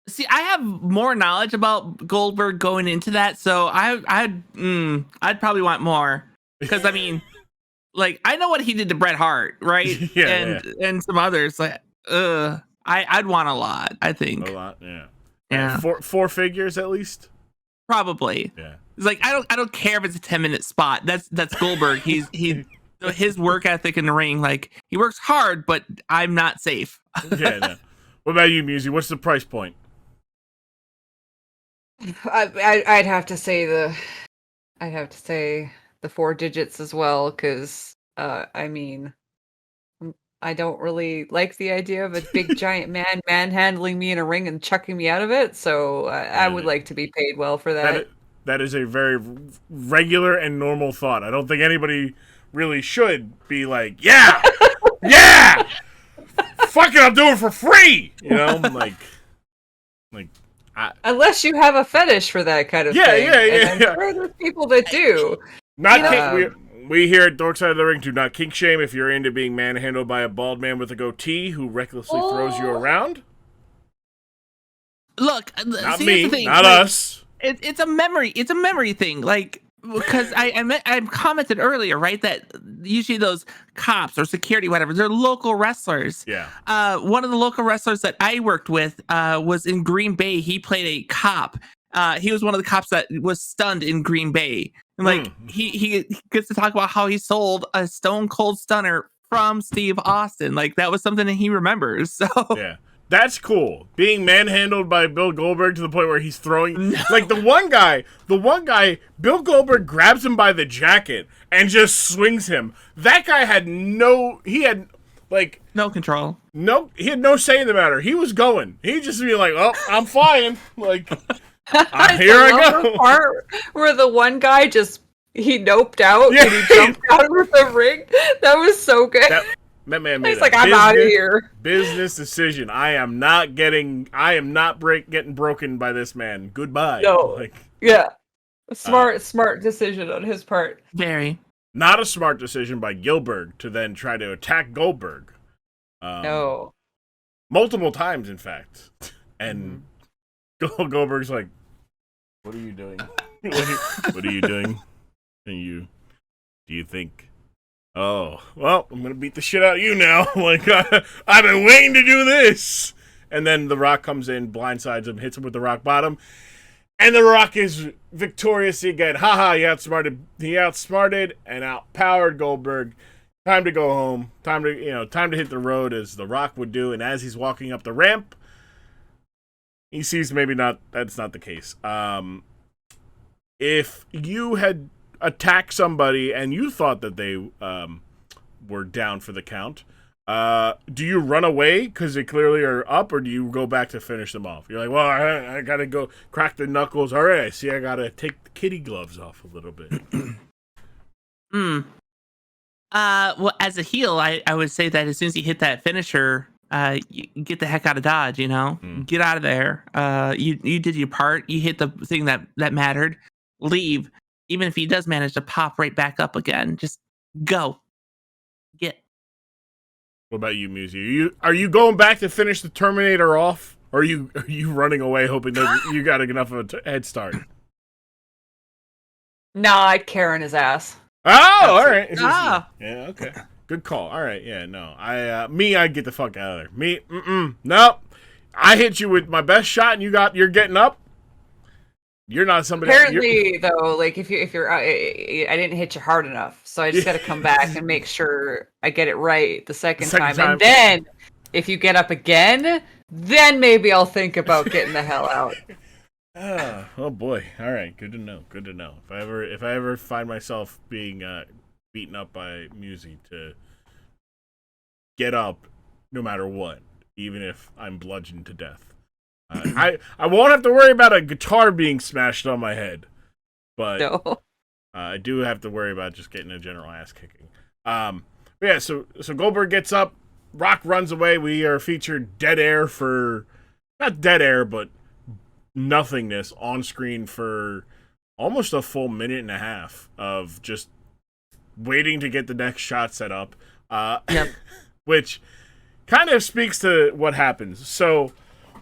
See, I have more knowledge about Goldberg going into that, so I'd probably want more, because I mean, like, I know what he did to Bret Hart, right? And some others. Like, I'd want a lot. I think a lot. Yeah. Four figures at least. Probably. Yeah. It's like I don't care if it's a 10-minute spot. That's Goldberg. His work ethic in the ring, like, he works hard, but I'm not safe. Yeah. No. What about you, Musi? What's the price point? I'd have to say the 4 digits as well, because I mean, I don't really like the idea of a big giant man manhandling me in a ring and chucking me out of it, so I would like to be paid well for that. That is a very regular and normal thought. I don't think anybody really should be like, yeah, fuck it, I'll do it for free. Unless you have a fetish for that kind of thing. I'm sure there's people that do. We here at Dork Side of the Ring do not kink shame if you're into being manhandled by a bald man with a goatee who recklessly throws you around. Look, not see, me, the thing, not us. It's a memory thing. Like, because I commented earlier, right, that usually those cops or security, whatever, they're local wrestlers. Yeah. One of the local wrestlers that I worked with was in Green Bay. He played a cop. He was one of the cops that was stunned in Green Bay. And like he gets to talk about how he sold a Stone Cold Stunner from Steve Austin. Like that was something that he remembers. So yeah. That's cool. Being manhandled by Bill Goldberg to the point where he's throwing like the one guy, Bill Goldberg grabs him by the jacket and just swings him. That guy had no control. He had no say in the matter. He was going. He'd just be like, "Oh, I'm flying." Like here I go. The part where the one guy he noped out and he jumped out of the ring. That was so good. That man made He's like, I'm out of here. Business decision. I am not getting broken by this man. Goodbye. No. Yeah. Smart decision on his part. Very. Not a smart decision by Gilbert to then try to attack Goldberg. No. Multiple times, in fact. And Goldberg's like, "What are you doing? What are you doing? And do you think, oh, well, I'm going to beat the shit out of you now. Like, I've been waiting to do this." And then The Rock comes in, blindsides him, hits him with the rock bottom. And The Rock is victorious again. Haha, he outsmarted and outpowered Goldberg. Time to go home. Time to hit the road, as The Rock would do. And as he's walking up the ramp, he sees that's not the case. If you had attacked somebody and you thought that they were down for the count, do you run away because they clearly are up, or do you go back to finish them off? You're like, well, I gotta go crack the knuckles. All right, I see I gotta take the kitty gloves off a little bit. Well, as a heel, I would say that as soon as you hit that finisher, you get the heck out of Dodge, get out of there. You did your part. You hit the thing that mattered. Leave. Even if he does manage to pop right back up again, just go. Get. What about you, Muzi? Are you going back to finish the Terminator off, or are you running away hoping that you got enough of a head start? Nah, I'd Karen his ass. Oh, all right. Ah. Yeah, okay. Good call. All right, yeah, no. I'd get the fuck out of there. Me, nope. I hit you with my best shot, and you're getting up. You're not somebody. Apparently, though, like if you're, I didn't hit you hard enough, so I just got to come back and make sure I get it right the second time. And then, if you get up again, then maybe I'll think about getting the hell out. Oh boy! All right, good to know. Good to know. If I ever find myself being beaten up by Muzi, to get up no matter what, even if I'm bludgeoned to death. I won't have to worry about a guitar being smashed on my head, but no. I do have to worry about just getting a general ass kicking. Yeah, so Goldberg gets up, Rock runs away. We are featured dead air for, not dead air, but nothingness on screen for almost a full minute and a half of just waiting to get the next shot set up. Yep. Which kind of speaks to what happens. So,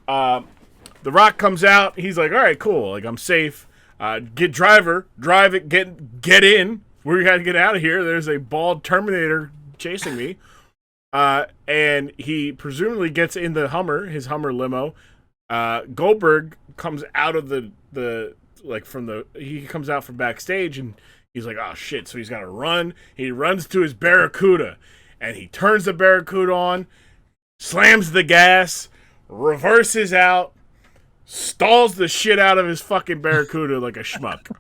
The Rock comes out. He's like, all right, cool. Like, I'm safe. Drive it, get in. We got to get out of here. There's a bald Terminator chasing me. And he presumably gets in the Hummer, his Hummer limo. Goldberg comes out of he comes out from backstage, and he's like, oh shit. So he's got to run. He runs to his Barracuda, and he turns the Barracuda on, slams the gas, reverses out, stalls the shit out of his fucking Barracuda like a schmuck.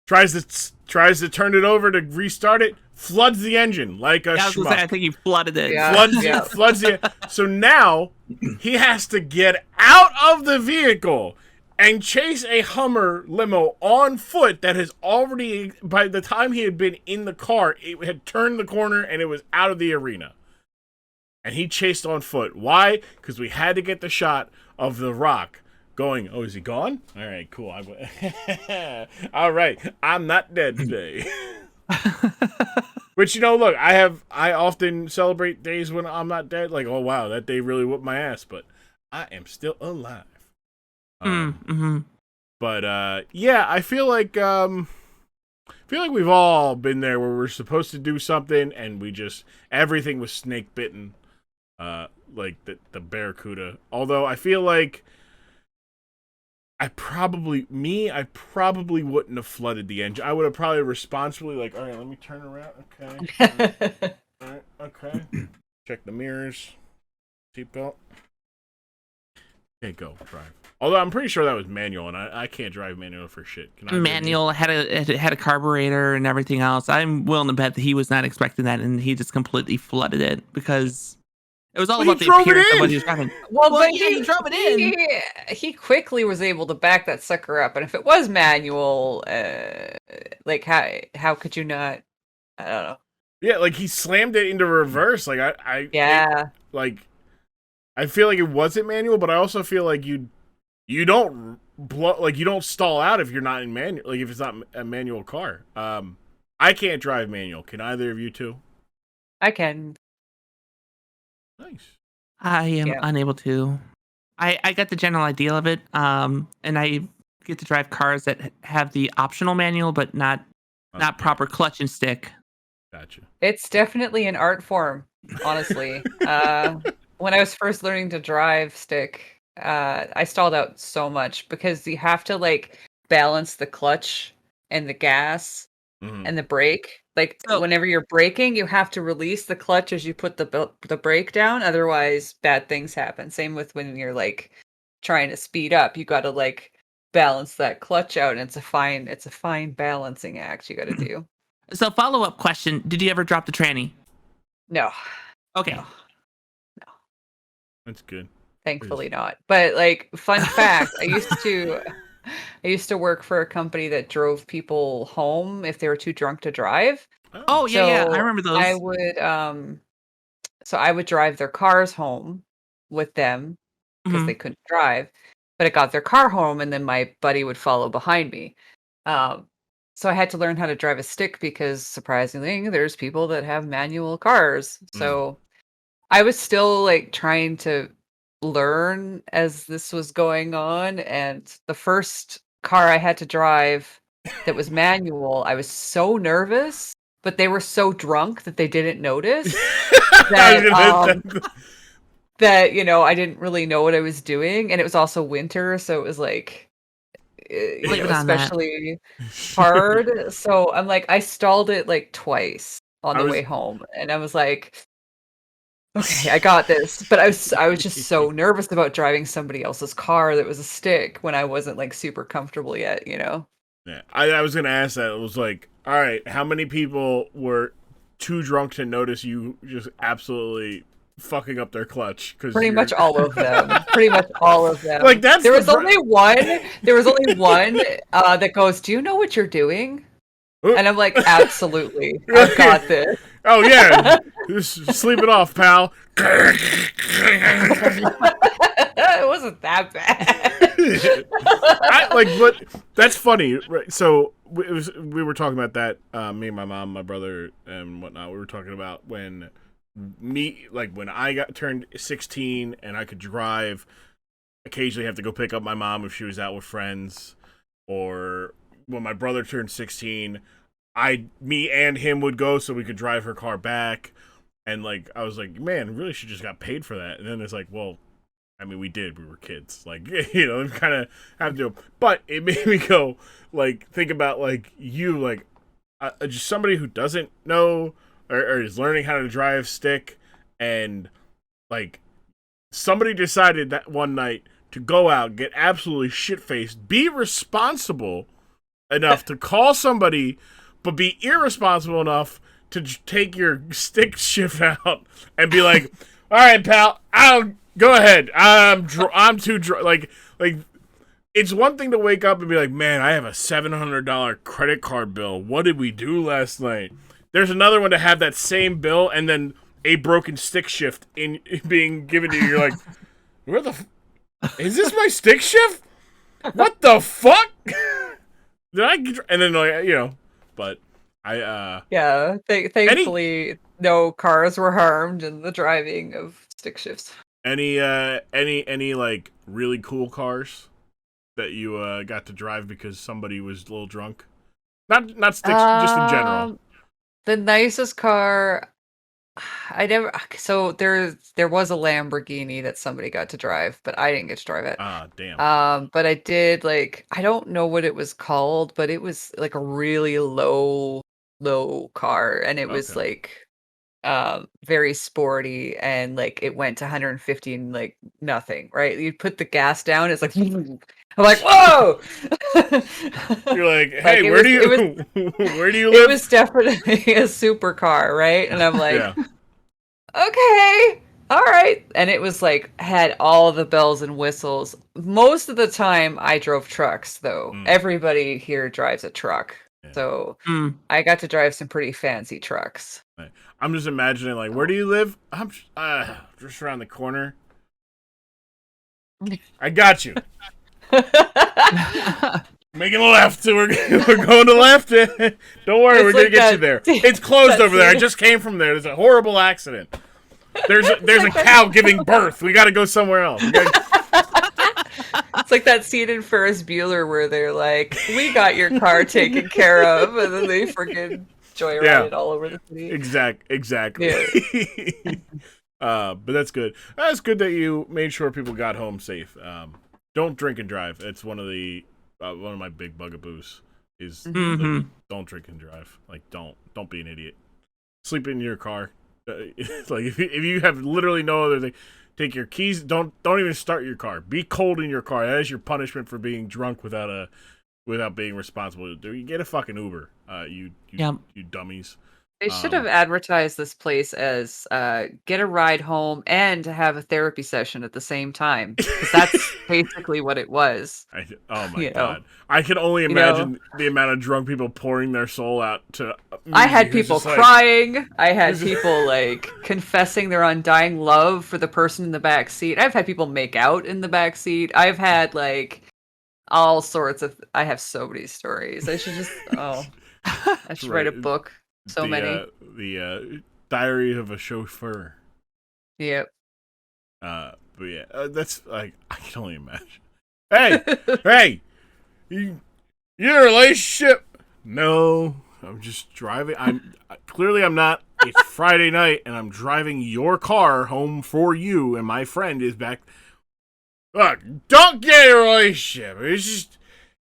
Tries to turn it over to restart it, floods the engine like a schmuck. I think he flooded it. Yeah. Floods the. So now he has to get out of the vehicle and chase a Hummer limo on foot that has already, by the time he had been in the car, it had turned the corner and it was out of the arena. And he chased on foot. Why? Because we had to get the shot of The Rock going, oh, is he gone? All right, cool. All right, I'm not dead today. Which, look, I often celebrate days when I'm not dead. Like, oh, wow, that day really whooped my ass. But I am still alive. But yeah, I feel like we've all been there where we're supposed to do something and we just everything was snake bitten, like the Barracuda. Although I feel like I probably wouldn't have flooded the engine. I would have probably responsibly like, all right, let me turn around. Okay, all right, okay. Check the mirrors, seatbelt. Okay, go drive. Although I'm pretty sure that was manual, and I can't drive manual for shit. Can I Manual had a carburetor and everything else. I'm willing to bet that he was not expecting that, and he just completely flooded it because it was all about the appearance of what he was driving. Well, but he drove it in. He quickly was able to back that sucker up, and if it was manual, like how could you not? I don't know. Yeah, like he slammed it into reverse. Like Yeah. I feel like it wasn't manual, but I also feel like you don't you don't stall out if you're not in manual. Like if it's not a manual car. I can't drive manual. Can either of you two? I can. Nice. I am unable to. I got the general idea of it. And I get to drive cars that have the optional manual, but not proper clutch and stick. Gotcha. It's definitely an art form, honestly. When I was first learning to drive stick, I stalled out so much because you have to like balance the clutch and the gas and the brake. Like whenever you're braking, you have to release the clutch as you put the brake down. Otherwise, bad things happen. Same with when you're like trying to speed up. You got to like balance that clutch out, and it's a fine balancing act you got to do. So follow-up question: did you ever drop the tranny? No. Okay. No. That's good. Thankfully not. But like fun fact, I used to work for a company that drove people home if they were too drunk to drive. Oh yeah, I remember those. I would drive their cars home with them because they couldn't drive. But I got their car home and then my buddy would follow behind me. So I had to learn how to drive a stick because surprisingly there's people that have manual cars. So I was still like trying to learn as this was going on, and the first car I had to drive that was manual, I was so nervous, but they were so drunk that they didn't notice that that I didn't really know what I was doing, and it was also winter, so it was like especially hard. So I'm like, I stalled it like twice on the way home, and I was like, okay, I got this. But I was just so nervous about driving somebody else's car that was a stick when I wasn't like super comfortable yet, Yeah, I was gonna ask that. It was like, all right, how many people were too drunk to notice you just absolutely fucking up their clutch? Pretty much all of them. Pretty much all of them. Like there was only one that goes, "Do you know what you're doing?" And I'm like, absolutely, I've got this. Oh yeah, just sleep it off, pal. It wasn't that bad. But that's funny, right? So we were talking about that. Me and my mom, my brother, and whatnot. We were talking about when I got turned 16 and I could drive. Occasionally, have to go pick up my mom if she was out with friends, or when my brother turned 16. Me and him would go so we could drive her car back. And like, I was like, man, really should just got paid for that. And then it's like, well, I mean, we did. We were kids. Like, kind of have to. But it made me go, like, think about, like, you, like, just somebody who doesn't know or is learning how to drive stick. And, like, somebody decided that one night to go out, get absolutely shit-faced, be responsible enough to call somebody, but be irresponsible enough to take your stick shift out and be like, all right, pal, I'll go ahead. I'm too drunk. Like, it's one thing to wake up and be like, man, I have a $700 credit card bill. What did we do last night? There's another one to have that same bill and then a broken stick shift in being given to you. You're like, where the is this my stick shift? What the fuck? Did I? And then but I thankfully no cars were harmed in the driving of stick shifts. Any like really cool cars that you got to drive because somebody was a little drunk? Not sticks, just in general. The nicest car I never so there was a Lamborghini that somebody got to drive, but I didn't get to drive it. Ah, damn. But I did like I don't know what it was called, but it was like a really low car and it was Okay. like very sporty and like it went to 150 and like nothing, right? You put the gas down, it's like I'm like, whoa! You're like, hey, Like, where do you live? it was definitely a supercar, right? And I'm like, Yeah. okay, all right. And it was like had all the bells and whistles. Most of the time I drove trucks though. Everybody here drives a truck. Yeah. So I got to drive some pretty fancy trucks. I'm just imagining, like, where do you live? I'm just around the corner. I got you. Making a left. We're going to left. Don't worry, we're going to get you there. It's closed over there. I just came from there. There's a horrible accident. There's a cow giving birth. We got to go somewhere else. It's like that scene in Ferris Bueller where they're like, we got your car taken care of. And then they freaking joyride it all over the city. Exactly. Yeah. But that's good. That's good that you made sure people got home safe. Don't drink and drive. It's one of my big bugaboos. Is like, don't drink and drive. Like don't be an idiot. Sleep in your car. Like if you have literally no other thing, take your keys. Don't even start your car. Be cold in your car. That is your punishment for being drunk without being responsible. You get a fucking Uber. You dummies. They should have advertised this place as get a ride home and have a therapy session at the same time. Because that's basically what it was. Oh my God. I can only imagine the amount of drunk people pouring their soul out to I had people crying. I had people like confessing their undying love for the person in the back seat. I've had people make out in the back seat. I've had like all sorts of I have so many stories. I should just I should write a book. So many. The Diary of a Chauffeur. Yep. But yeah, that's like I can only imagine. Hey, you in a relationship? No, I'm just driving. I'm not. It's Friday night, and I'm driving your car home for you, and my friend is back. Look, don't get in a relationship.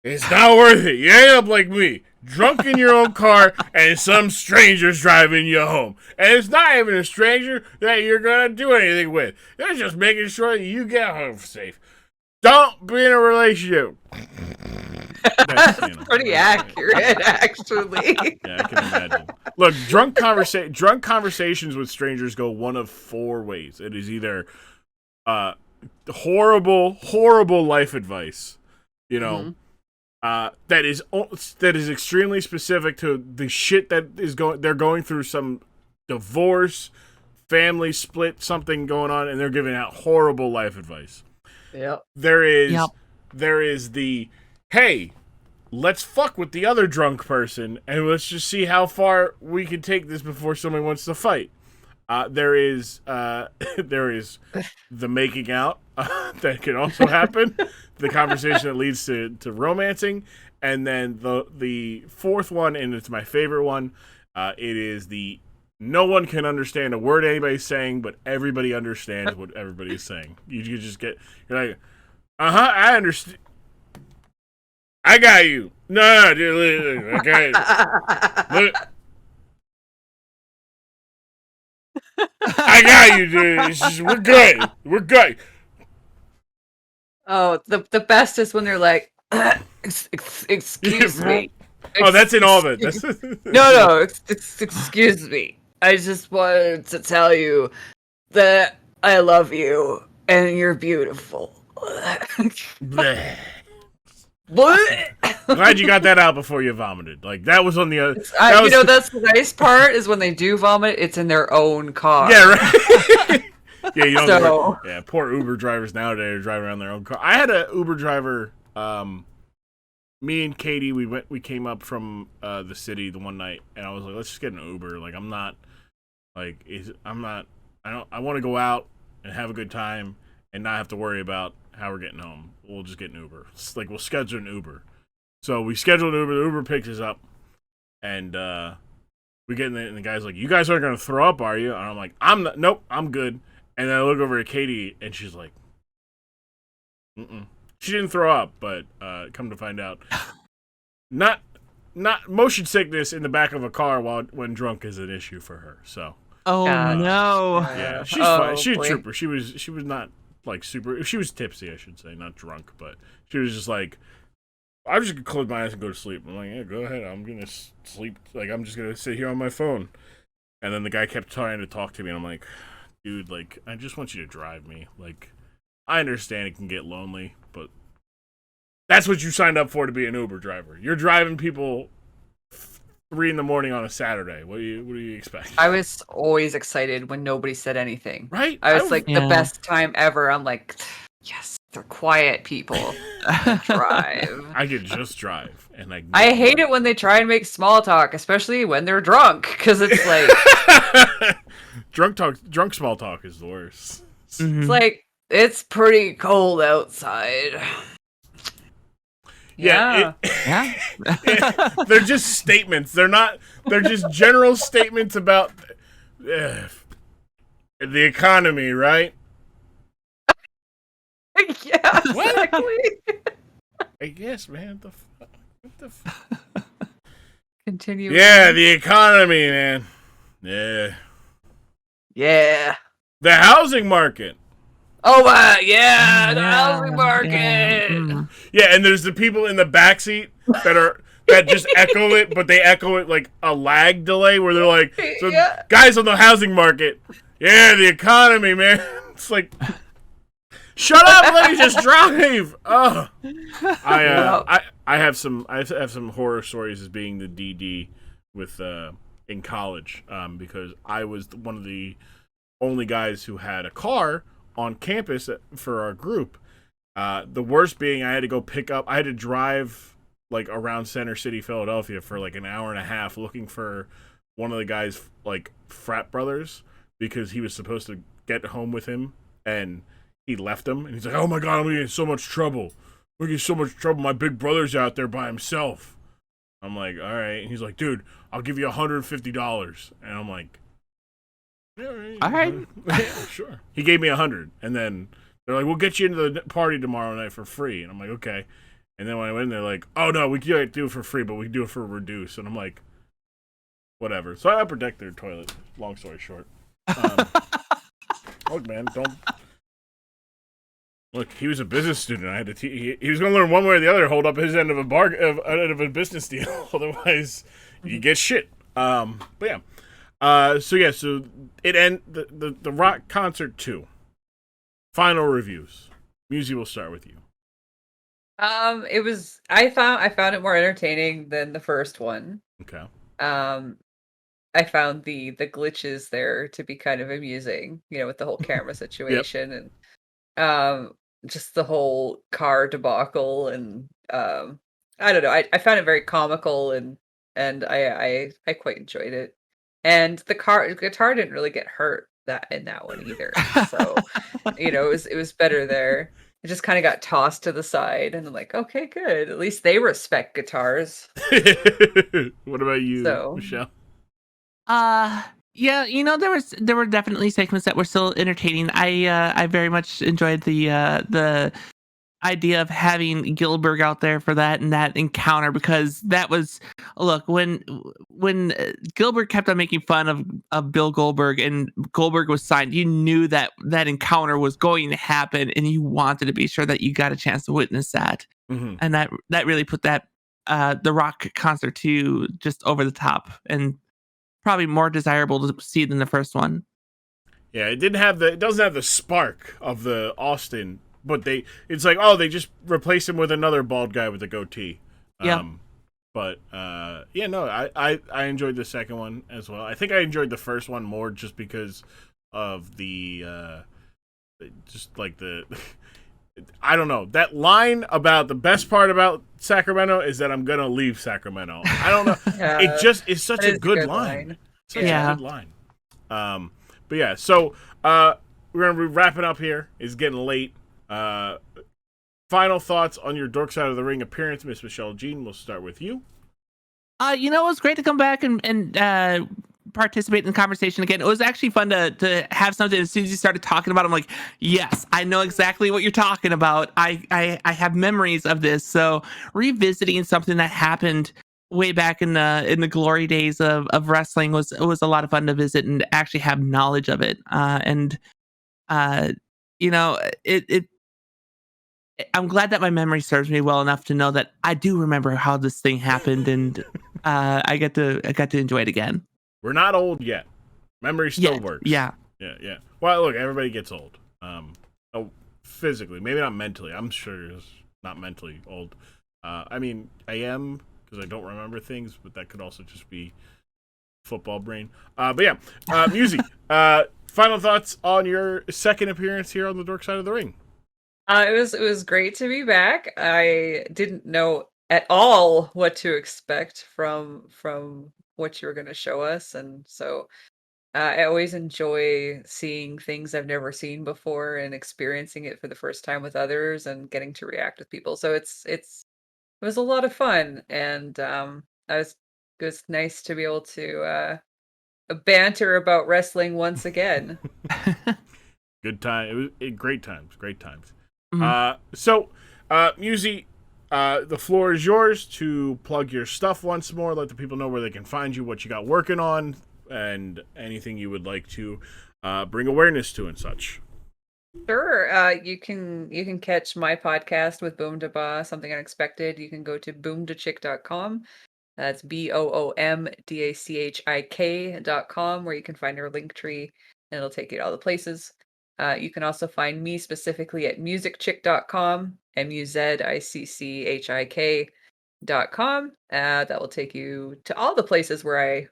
It's not worth it. You end up like me. Drunk in your own car, and some stranger's driving you home. And it's not even a stranger that you're going to do anything with. They're just making sure that you get home safe. Don't be in a relationship. That's pretty accurate, actually. Yeah, I can imagine. Look, drunk conversations with strangers go one of four ways. It is either horrible life advice, you know, that is extremely specific to the shit that they're going through, some divorce, family split, something going on, and they're giving out horrible life advice. Yep. There is the, hey, let's fuck with the other drunk person and let's just see how far we can take this before somebody wants to fight. There is the making out that can also happen, the conversation that leads to romancing, and then the fourth one, and it's my favorite one. It is the no one can understand a word anybody's saying, but everybody understands what everybody's saying. You just you're like, I understand. I got you. No, dude, I got you. Look. I got you, dude. We're good. We're good. Oh, the best is when they're like, excuse me. Oh, that's in all of it. No, excuse me. I just wanted to tell you that I love you and you're beautiful. What? Glad you got that out before you vomited. Like that was on the other. That's the nice part is when they do vomit, it's in their own car. Yeah, right. Yeah, you don't. So... poor Uber drivers nowadays are driving around their own car. I had an Uber driver. Me and Katie, we came up from the city the one night, and I was like, let's just get an Uber. Like I want to go out and have a good time and not have to worry about how we're getting home. We'll just get an Uber. It's like we'll schedule an Uber. So we schedule an Uber. The Uber picks us up, and we get in there, and the guy's like, "You guys aren't gonna throw up, are you?" And I'm like, "I'm not. Nope, I'm good." And then I look over at Katie, and she's like, "Mm-mm." She didn't throw up, but come to find out, not motion sickness in the back of a car when drunk is an issue for her. So. Oh no! Yeah, she's fine. She's a trooper. She was not like super. She was tipsy, I should say, not drunk, but she was just like, I'm just gonna close my eyes and go to sleep. I'm like, yeah, go ahead. I'm gonna sleep. Like, I'm just gonna sit here on my phone. And then the guy kept trying to talk to me, and I'm like, dude, like, I just want you to drive me. Like, I understand it can get lonely, but that's what you signed up for, to be an Uber driver. You're driving people 3 a.m. on a Saturday. What do you expect? I was always excited when nobody said anything. Right? I was like, the best time ever. I'm like, yes, they're quiet people. Drive. I could just drive, and I hate it when they try and make small talk, especially when they're drunk, because it's like drunk small talk is the worst. It's like, it's pretty cold outside. Yeah. They're just statements. They're just general statements about the economy, right? Yeah, exactly. I guess, man. What the Continue. Yeah, the economy, man. Yeah. Yeah. The housing market. Oh, yeah, the housing market. Yeah, and there's the people in the backseat that just echo it, but they echo it like a lag delay where they're like, so guys on the housing market, yeah, the economy, man. It's like, shut up, let me just drive. Oh, I have some horror stories as being the DD with in college, because I was one of the only guys who had a car on campus for our group. The worst being I had to drive like around Center City, Philadelphia for like an hour and a half looking for one of the guy's like frat brothers, because he was supposed to get home with him and he left him, and he's like, oh my God, I'm gonna get in so much trouble. I'm gonna get in so much trouble. My big brother's out there by himself. I'm like, all right. And he's like, dude, I'll give you $150. And I'm like, all right. Yeah, sure. He gave me $100, and then they're like, "We'll get you into the party tomorrow night for free." And I'm like, "Okay." And then when I went in, they're like, "Oh no, we can't do it for free, but we can do it for a reduce." And I'm like, "Whatever." So I upper decked their toilet. Long story short. Look, man, don't. Look, he was a business student. I had to. He was going to learn one way or the other. Hold up his end of a business deal. Otherwise, you get shit. But yeah. So the rock concert 2. Final reviews. Musi, will start with you. It was, I found it more entertaining than the first one. Okay. I found the glitches there to be kind of amusing, with the whole camera situation. And just the whole car debacle, and I don't know, I found it very comical, and I quite enjoyed it. And the guitar didn't really get hurt in that one either. So, it was better there. It just kind of got tossed to the side, and I'm like, okay, good. At least they respect guitars. What about you, Michelle? Yeah, there were definitely segments that were still entertaining. I very much enjoyed the idea of having Goldberg out there for that and that encounter, because that was, look, when Goldberg kept on making fun of Bill Goldberg and Goldberg was signed, you knew that encounter was going to happen, and you wanted to be sure that you got a chance to witness that. Mm-hmm. And that really put that the Rock concert 2 just over the top, and probably more desirable to see than the first one. Yeah, it doesn't have the spark of the Austin. But it's like, oh, they just replaced him with another bald guy with a goatee. Yeah. But I enjoyed the second one as well. I think I enjoyed the first one more just because of the I don't know, that line about the best part about Sacramento is that I'm gonna leave Sacramento. I don't know. Yeah, it just is such a good line. Such a good line. But yeah, so we're gonna be wrapping up here. It's getting late. final thoughts on your Dork Side of the Ring appearance, MissMicheleJean. We'll start with you. It was great to come back and participate in the conversation again. It was actually fun to have something. As soon as you started talking about it, I'm like, yes, I know exactly what you're talking about. I have memories of this. So revisiting something that happened way back in the glory days of wrestling was a lot of fun to visit and actually have knowledge of it. Uh, it I'm glad that my memory serves me well enough to know that I do remember how this thing happened, and I got to enjoy it again. We're not old yet. Memory still works. Yeah. Yeah. Well, look, everybody gets old. Physically, maybe not mentally. I'm sure it's not mentally old. I mean, I am because I don't remember things, but that could also just be football brain. But yeah, Muzi, final thoughts on your second appearance here on the Dork Side of the Ring. It was great to be back. I didn't know at all what to expect from what you were going to show us, and so I always enjoy seeing things I've never seen before and experiencing it for the first time with others and getting to react with people. So it was a lot of fun, and it was nice to be able to banter about wrestling once again. Good time. It was great times. Great times. Mhm. So, Muzi, the floor is yours to plug your stuff once more. Let the people know where they can find you, what you got working on, and anything you would like to bring awareness to and such. Sure. You can catch my podcast with Boom Da Ba, Something Unexpected. You can go to boomdachick.com. That's BOOMDACHIK.com, where you can find our link tree, and it'll take you to all the places. You can also find me specifically at Muzicchik.com, MUZICCHIK.com. That will take you to all the places where I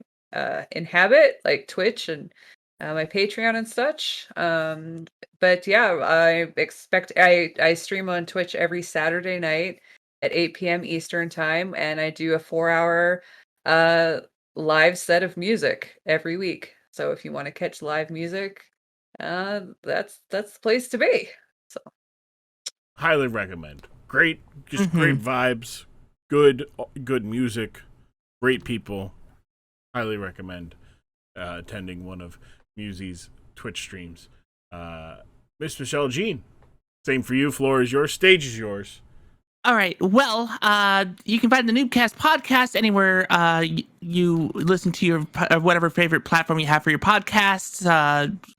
inhabit, like Twitch and my Patreon and such. But yeah, I stream on Twitch every Saturday night at 8 p.m. Eastern time, and I do a 4-hour live set of music every week. So if you want to catch live music, that's the place to be. So Highly recommend. Great, just Mm-hmm. great vibes, good music, great people. Highly recommend attending one of Muzi's Twitch streams. MissMicheleJean, same for you. Floor is yours. Stage is yours. All right. Well, you can find the Noobcast podcast anywhere you listen to your whatever favorite platform you have for your podcasts.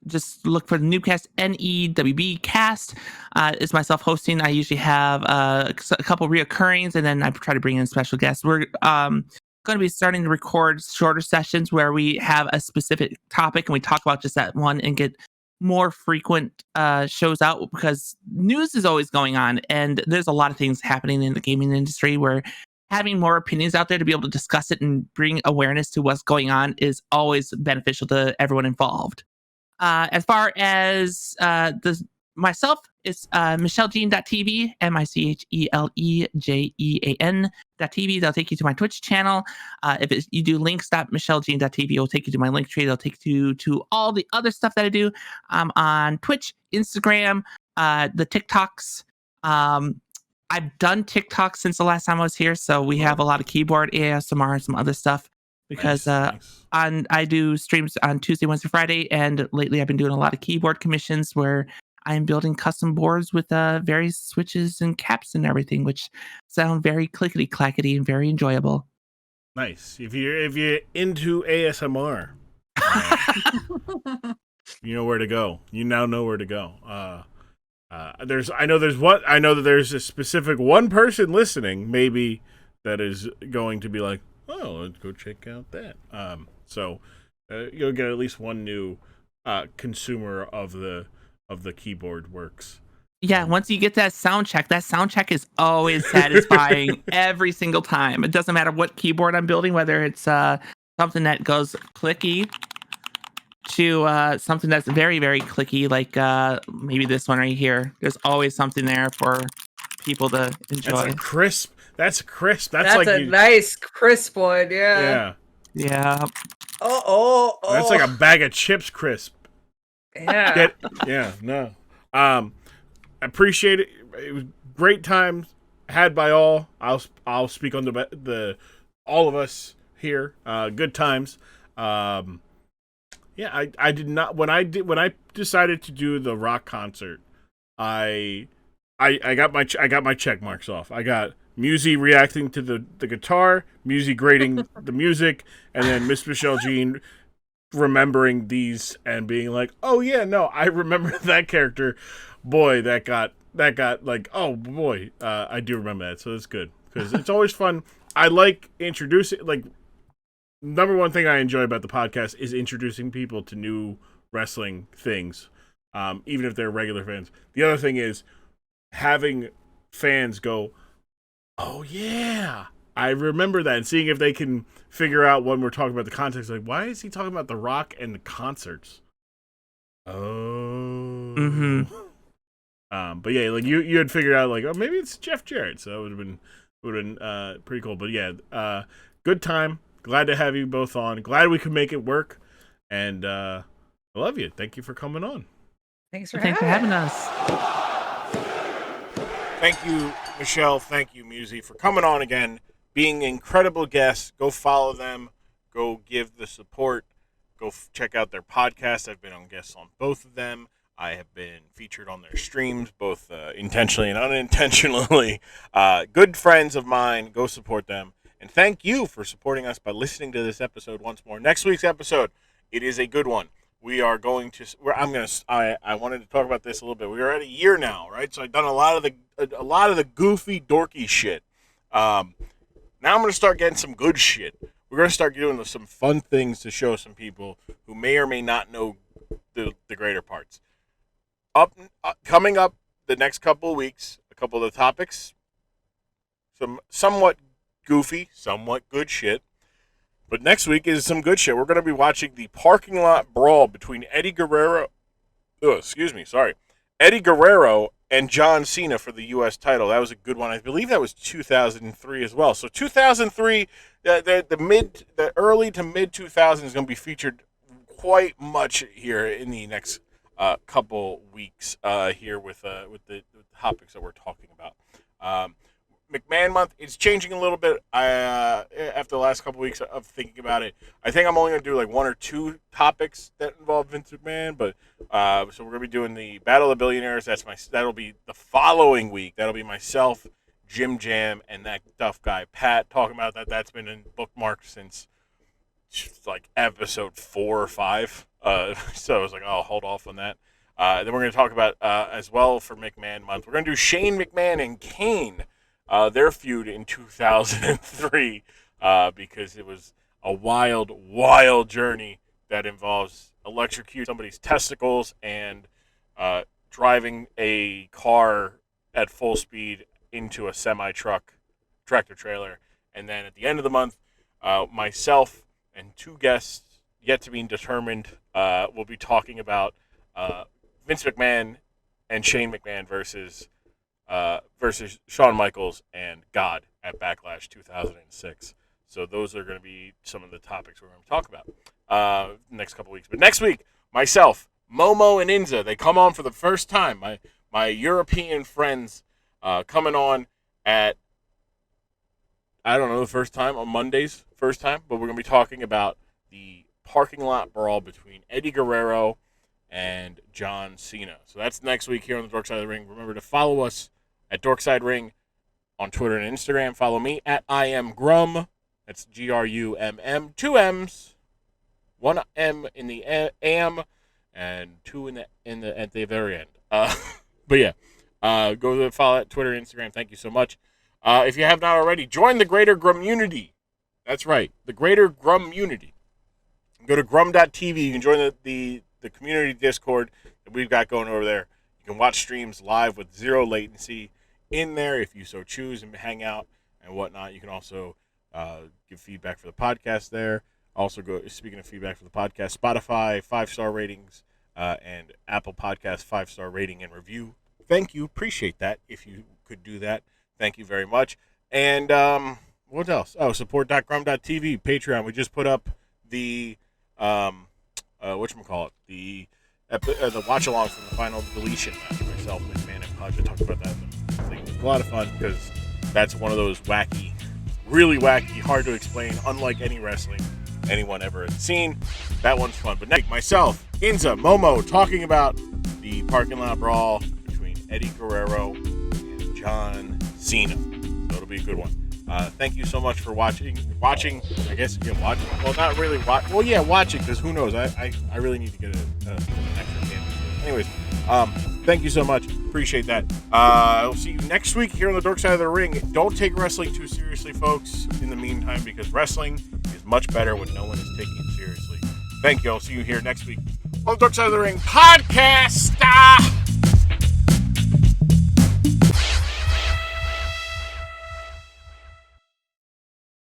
Just look for the Noobcast, NEWB cast. It's myself hosting. I usually have a couple reoccurrings, and then I try to bring in special guests. We're going to be starting to record shorter sessions where we have a specific topic and we talk about just that one and get more frequent shows out, because news is always going on and there's a lot of things happening in the gaming industry where having more opinions out there to be able to discuss it and bring awareness to what's going on is always beneficial to everyone involved. As far as myself, it's MicheleJean.tv, MicheleJean.tv. That'll take you to my Twitch channel. If you do links.MicheleJean.tv, it'll take you to my link tree. It'll take you to all the other stuff that I do on Twitch, Instagram, the TikToks. I've done TikTok since the last time I was here, so we have a lot of keyboard ASMR and some other stuff because Nice. I do streams on Tuesday, Wednesday, Friday, and lately I've been doing a lot of keyboard commissions where I'm building custom boards with various switches and caps and everything, which sound very clickety clackety and very enjoyable. If you're into ASMR, you know where to go. You now know where to go. I know that there's a specific one person listening, maybe, that is going to be like, oh, let's go check out that. So you'll get at least one new consumer of the keyboard works. Yeah, once you get that sound check is always satisfying every single time. It doesn't matter what keyboard I'm building, whether it's something that goes clicky to something that's very, very clicky, like maybe this one right here. There's always something there for people to enjoy. That's crisp. That's like a nice crisp one. Yeah. Yeah. Oh. That's like a bag of chips crisp. Yeah. No. I appreciate it. It was great times had by all. I'll speak on the all of us here. Good times. Yeah, I did not when I decided to do the rock concert. I got my check marks off. I got Musi reacting to the guitar, Musi grading the music, and then MissMicheleJean remembering these and being like, "Oh yeah, no, I remember that character." Boy, that got like, oh boy, I do remember that. So that's good because it's always fun. I like introducing number one thing I enjoy about the podcast is introducing people to new wrestling things, even if they're regular fans. The other thing is having fans go, "Oh yeah, I remember that," and seeing if they can figure out when we're talking about the context. Like, why is he talking about The Rock and the concerts? Oh. Mm-hmm. But yeah, like you had figured out like, oh, maybe it's Jeff Jarrett, so that would have been pretty cool. But yeah, good time. Glad to have you both on. Glad we could make it work, and I love you. Thank you for coming on. Thanks for having us. Thank you, Michelle. Thank you, Musi, for coming on again, being incredible guests. Go follow them. Go give the support. Go check out their podcast. I've been on guests on both of them. I have been featured on their streams, both intentionally and unintentionally. Good friends of mine. Go support them. And thank you for supporting us by listening to this episode once more. Next week's episode, it is a good one. We are going to. I wanted to talk about this a little bit. We are at a year now, right? So I've done a lot of the goofy, dorky shit. Now I'm going to start getting some good shit. We're going to start doing some fun things to show some people who may or may not know the greater parts. Coming up the next couple of weeks, a couple of the topics, some somewhat goofy, somewhat good shit. But next week is some good shit. We're going to be watching the parking lot brawl between Eddie Guerrero and John Cena for the U.S. title. That was a good one. I believe that was 2003 as well. So 2003, the early to mid 2000s is going to be featured quite much here in the next couple weeks here with the topics that we're talking about. McMahon month is changing a little bit. After the last couple weeks of thinking about it, I think I'm only going to do like one or two topics that involve Vince McMahon. But so we're going to be doing the Battle of the Billionaires. That'll be the following week. That'll be myself, Jim Jam, and that tough guy Pat talking about that. That's been in bookmarks since like episode 4 or 5. So I was like, I'll hold off on that. Then we're going to talk about as well for McMahon month. We're going to do Shane McMahon and Kane. Their feud in 2003 because it was a wild, wild journey that involves electrocuting somebody's testicles and driving a car at full speed into a tractor trailer. And then at the end of the month, myself and two guests yet to be determined will be talking about Vince McMahon and Shane McMahon versus Shawn Michaels and God at Backlash 2006. So those are going to be some of the topics we're going to talk about next couple weeks. But next week, myself, Momo, and Inza, they come on for the first time. My European friends coming on at, I don't know, the first time, on Mondays, first time. But we're going to be talking about the parking lot brawl between Eddie Guerrero and John Cena. So that's next week here on the Dork Side of the Ring. Remember to follow us at Dorkside Ring on Twitter and Instagram. Follow me at IamGrum. That's GRUMM. 2 M's, 1 M in the AM, and 2 at the very end. But yeah, go to follow at Twitter and Instagram. Thank you so much. If you have not already, join the Greater Grumunity. That's right, the Greater Grumunity. Go to grum.tv. You can join the community Discord that we've got going over there. You can watch streams live with zero latency in there if you so choose and hang out and whatnot. You can also give feedback for the podcast there. Also, speaking of feedback for the podcast, Spotify 5-star ratings and Apple Podcast 5-star rating and review. Thank you. Appreciate that if you could do that. Thank you very much. And what else? Oh, support.grum.tv, Patreon. We just put up the whatchamacallit, the watch-alongs from the final deletion match. Myself, McMahon, and Pudge. I talked about that in the It's a lot of fun because that's one of those wacky, really wacky, hard to explain, unlike any wrestling anyone ever has seen. That one's fun. But next, myself, Inza, Momo, talking about the parking lot brawl between Eddie Guerrero and John Cena. So it'll be a good one. Thank you so much for watching. I guess you can watch. Well, not really watch. Well, yeah, watch it because who knows? I really need to get an extra game. Anyways, thank you so much. Appreciate that. I'll see you next week here on the Dark Side of the Ring. Don't take wrestling too seriously, folks. In the meantime, because wrestling is much better when no one is taking it seriously. Thank you. I'll see you here next week on the Dark Side of the Ring podcast.